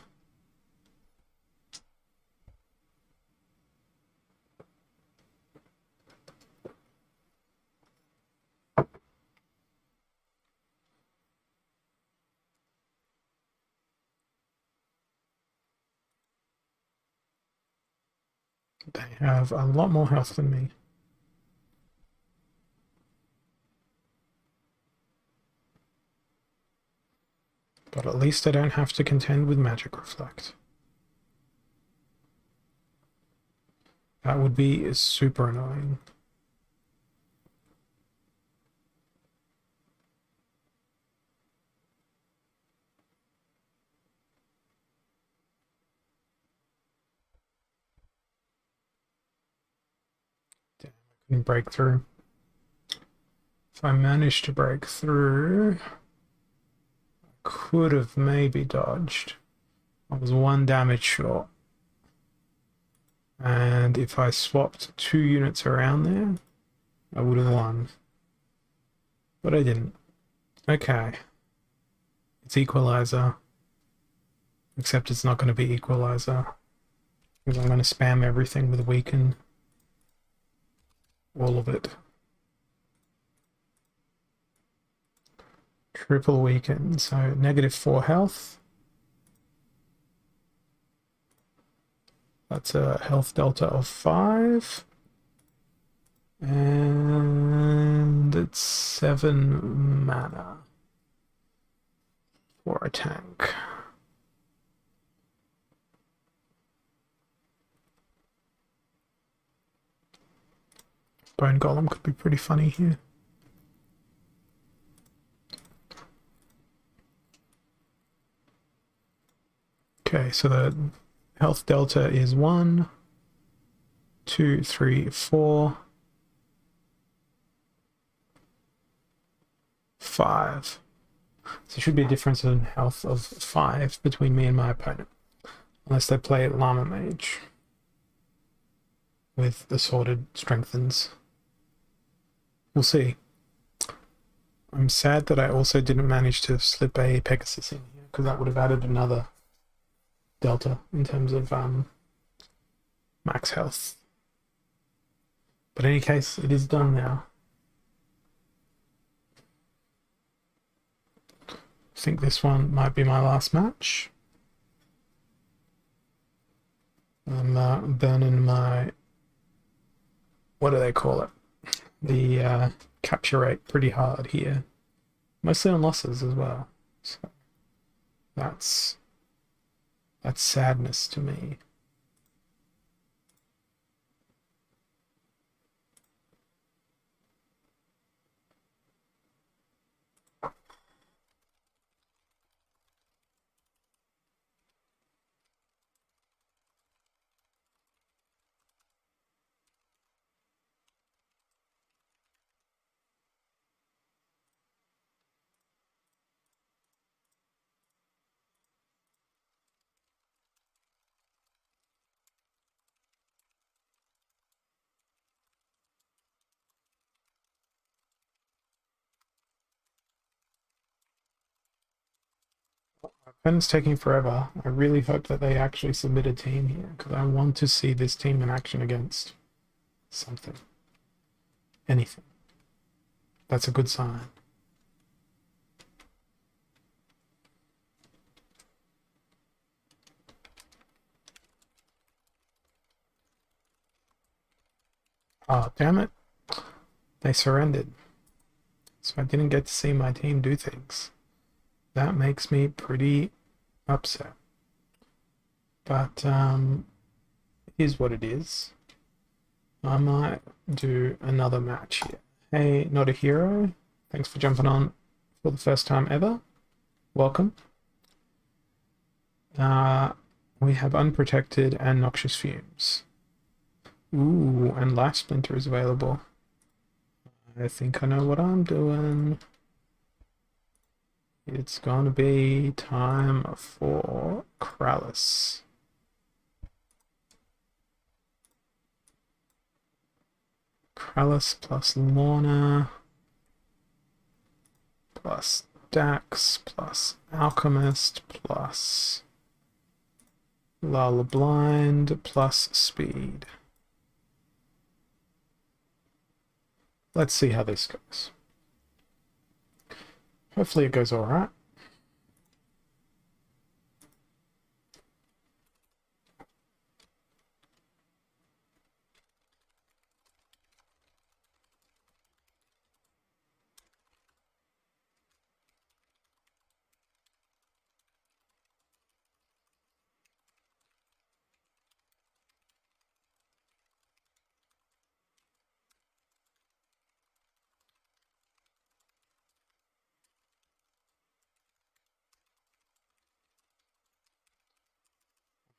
They have a lot more health than me. But at least I don't have to contend with Magic Reflect. That would be super annoying. Damn, I couldn't break through. If I managed to break through, I could have maybe dodged. I was 1 damage short. And if I swapped 2 units around there, I would have won. But I didn't. Okay. It's Equalizer. Except it's not going to be Equalizer. Because I'm going to spam everything with Weaken. All of it. Triple Weaken. So -4 health. That's a health delta of 5. And it's 7 mana for a tank. Bone Golem could be pretty funny here. Okay, so the health delta is 1, 2, 3, 4, 5. So there should be a difference in health of 5 between me and my opponent. Unless they play Llama Mage with Assorted Strengthens. We'll see. I'm sad that I also didn't manage to slip a Pegasus in here, because that would have added another delta in terms of max health. But in any case, it is done now. I think this one might be my last match. I'm burning my, what do they call it? The capture rate pretty hard here. Mostly on losses as well. So that's sadness to me. My pen's taking forever. I really hope that they actually submit a team here, because I want to see this team in action against something. Anything. That's a good sign. Oh, damn it. They surrendered. So I didn't get to see my team do things. That makes me pretty upset. But here's what it is. I might do another match here. Hey, Not a Hero. Thanks for jumping on for the first time ever. Welcome. We have Unprotected and Noxious Fumes. Ooh, and Life Splinter is available. I think I know what I'm doing. It's gonna be time for Krallis. Krallis plus Lorna plus Dax plus Alchemist plus Lala Blind plus Speed. Let's see how this goes. Hopefully it goes alright.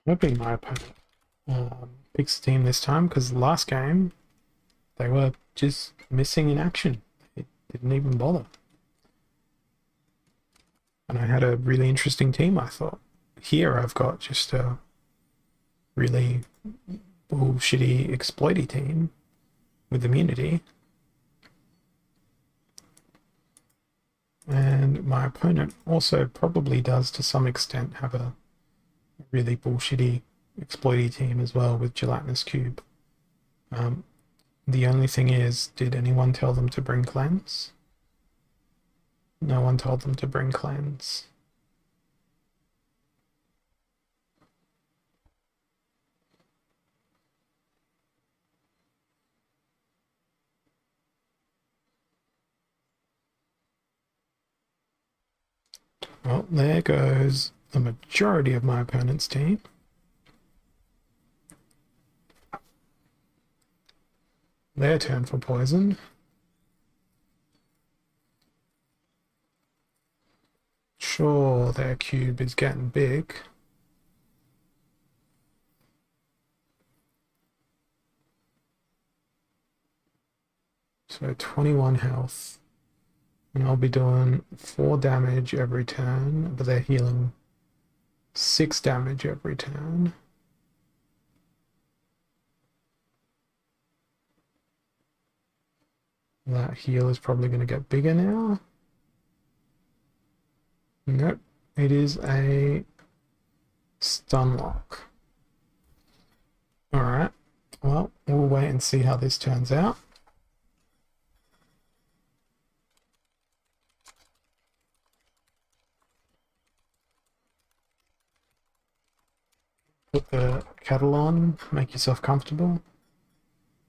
Hoping my opponent picks the team this time, because last game they were just missing in action. It didn't even bother. And I had a really interesting team, I thought. Here I've got just a really bullshitty exploity team with immunity. And my opponent also probably does to some extent have a really bullshitty exploity team as well with Gelatinous Cube. The only thing is, did anyone tell them to bring cleanse? No one told them to bring cleanse. Well, there goes the majority of my opponent's team. Their turn for poison. Sure, their cube is getting big. So 21 health. And I'll be doing 4 damage every turn, but they're healing 6 damage every turn. That heal is probably going to get bigger now. Nope, it is a stun lock. Alright, well, we'll wait and see how this turns out. Put the kettle on, make yourself comfortable.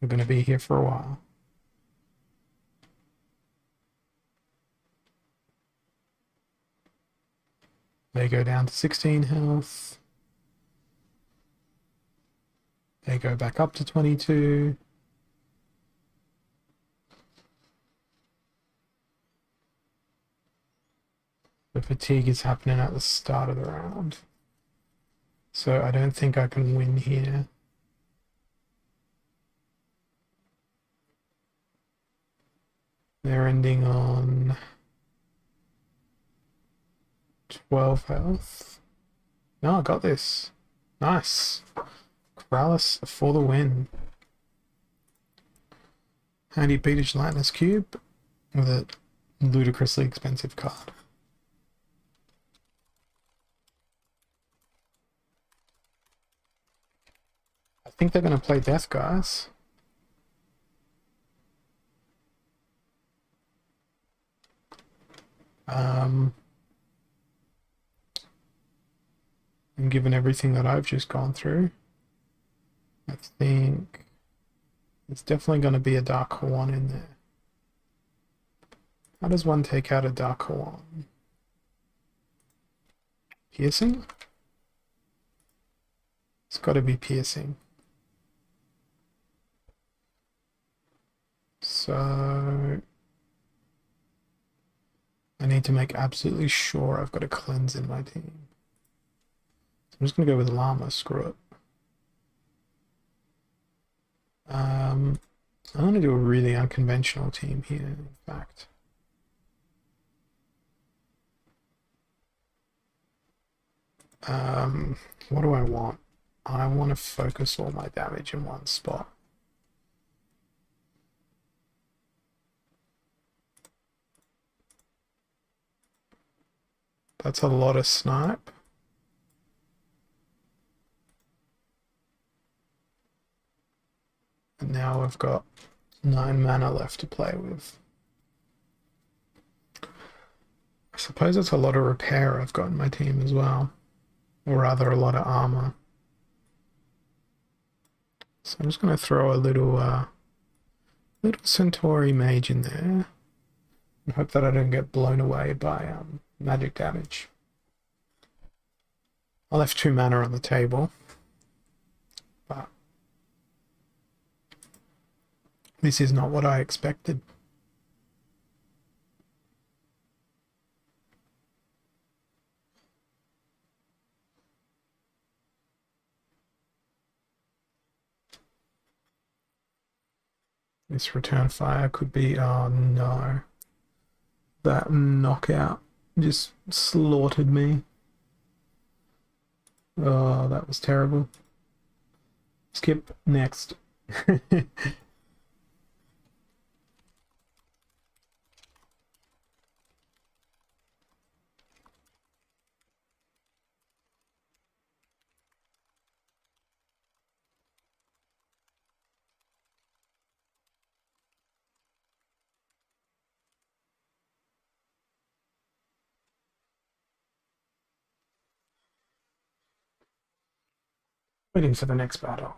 We're going to be here for a while. They go down to 16 health. They go back up to 22. The fatigue is happening at the start of the round. So I don't think I can win here. They're ending on 12 health. No, I got this. Nice. Krallis for the win. How do you beat a Gelatinous Cube? With a ludicrously expensive card. I think they're going to play Death, guys. And given everything that I've just gone through, I think it's definitely going to be a Dark Horn in there. How does one take out a Dark Horn? Piercing? It's got to be piercing. So I need to make absolutely sure I've got a cleanse in my team. So I'm just going to go with Llama, screw it. I'm going to do a really unconventional team here, in fact. What do I want? I want to focus all my damage in one spot. That's a lot of snipe. And now I've got 9 mana left to play with. I suppose it's a lot of repair I've got in my team as well. Or rather, a lot of armor. So I'm just going to throw a little Centauri mage in there. And hope that I don't get blown away by magic damage. I left 2 mana on the table. But this is not what I expected. This return fire could be, oh no. That knockout just slaughtered me. Oh, that was terrible. Skip, next. Waiting for the next battle.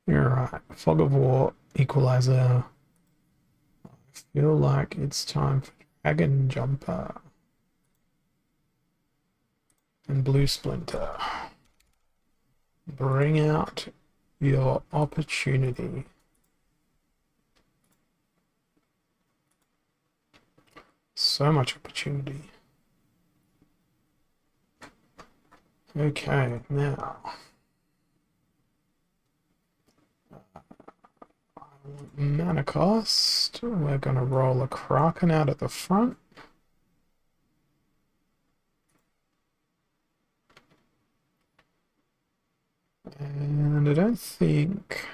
Alright, Fog of War, Equalizer. I feel like it's time for Dragon Jumper. And Blue Splinter. Bring out your opportunity. So much opportunity. Okay, now. Mana cost. We're going to roll a Kraken out at the front. And I don't think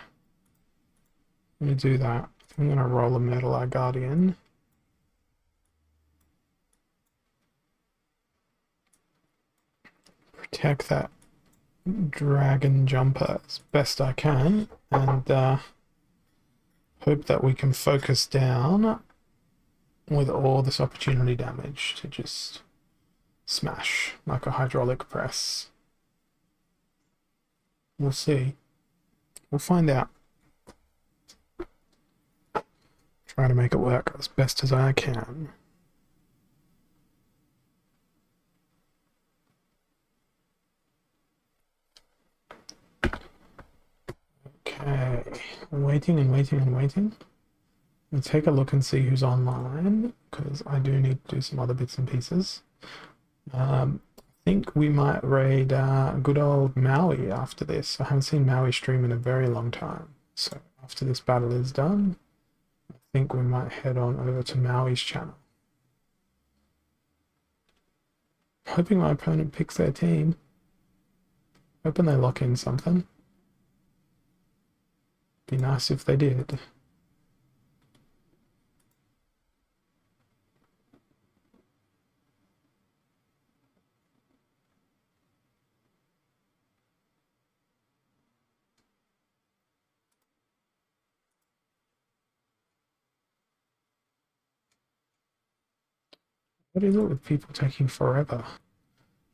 I'm going to do that. I'm going to roll a Metal Eye Guardian. Protect that Dragon Jumper as best I can, and hope that we can focus down with all this opportunity damage to just smash like a hydraulic press. We'll see. We'll find out. Try to make it work as best as I can. Okay, waiting and waiting and waiting. Let's take a look and see who's online, because I do need to do some other bits and pieces. I think we might raid good old Maui after this. I haven't seen Maui stream in a very long time. So after this battle is done, I think we might head on over to Maui's channel. Hoping my opponent picks their team. Hoping they lock in something. Be nice if they did. What is it with people taking forever?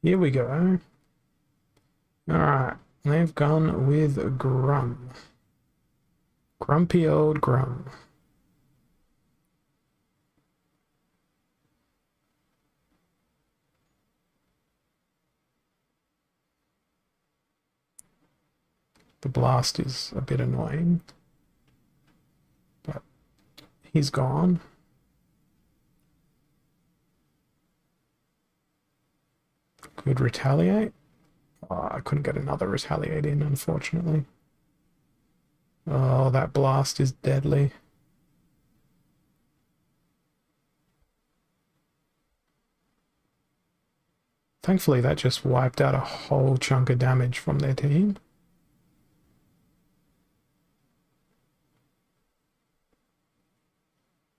Here we go. Alright, they've gone with Grum. Grumpy old Grum. The blast is a bit annoying, but he's gone. Could retaliate. Oh, I couldn't get another retaliate in, unfortunately. Oh, that blast is deadly. Thankfully, that just wiped out a whole chunk of damage from their team.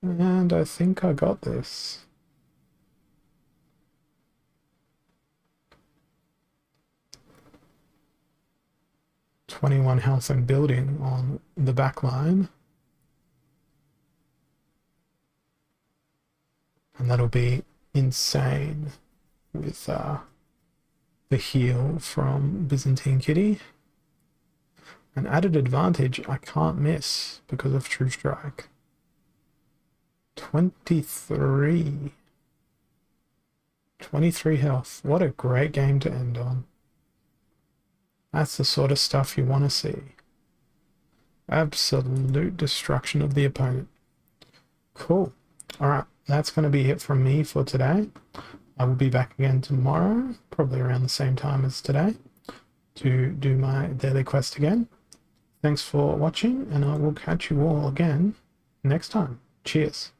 And I think I got this. "21 health and building" on the back line. And that'll be insane with the heal from Byzantine Kitty. An added advantage I can't miss because of True Strike. 23. 23 health. What a great game to end on. That's the sort of stuff you want to see. Absolute destruction of the opponent. Cool. Alright, that's going to be it from me for today. I will be back again tomorrow, probably around the same time as today, to do my daily quest again. Thanks for watching, and I will catch you all again next time. Cheers.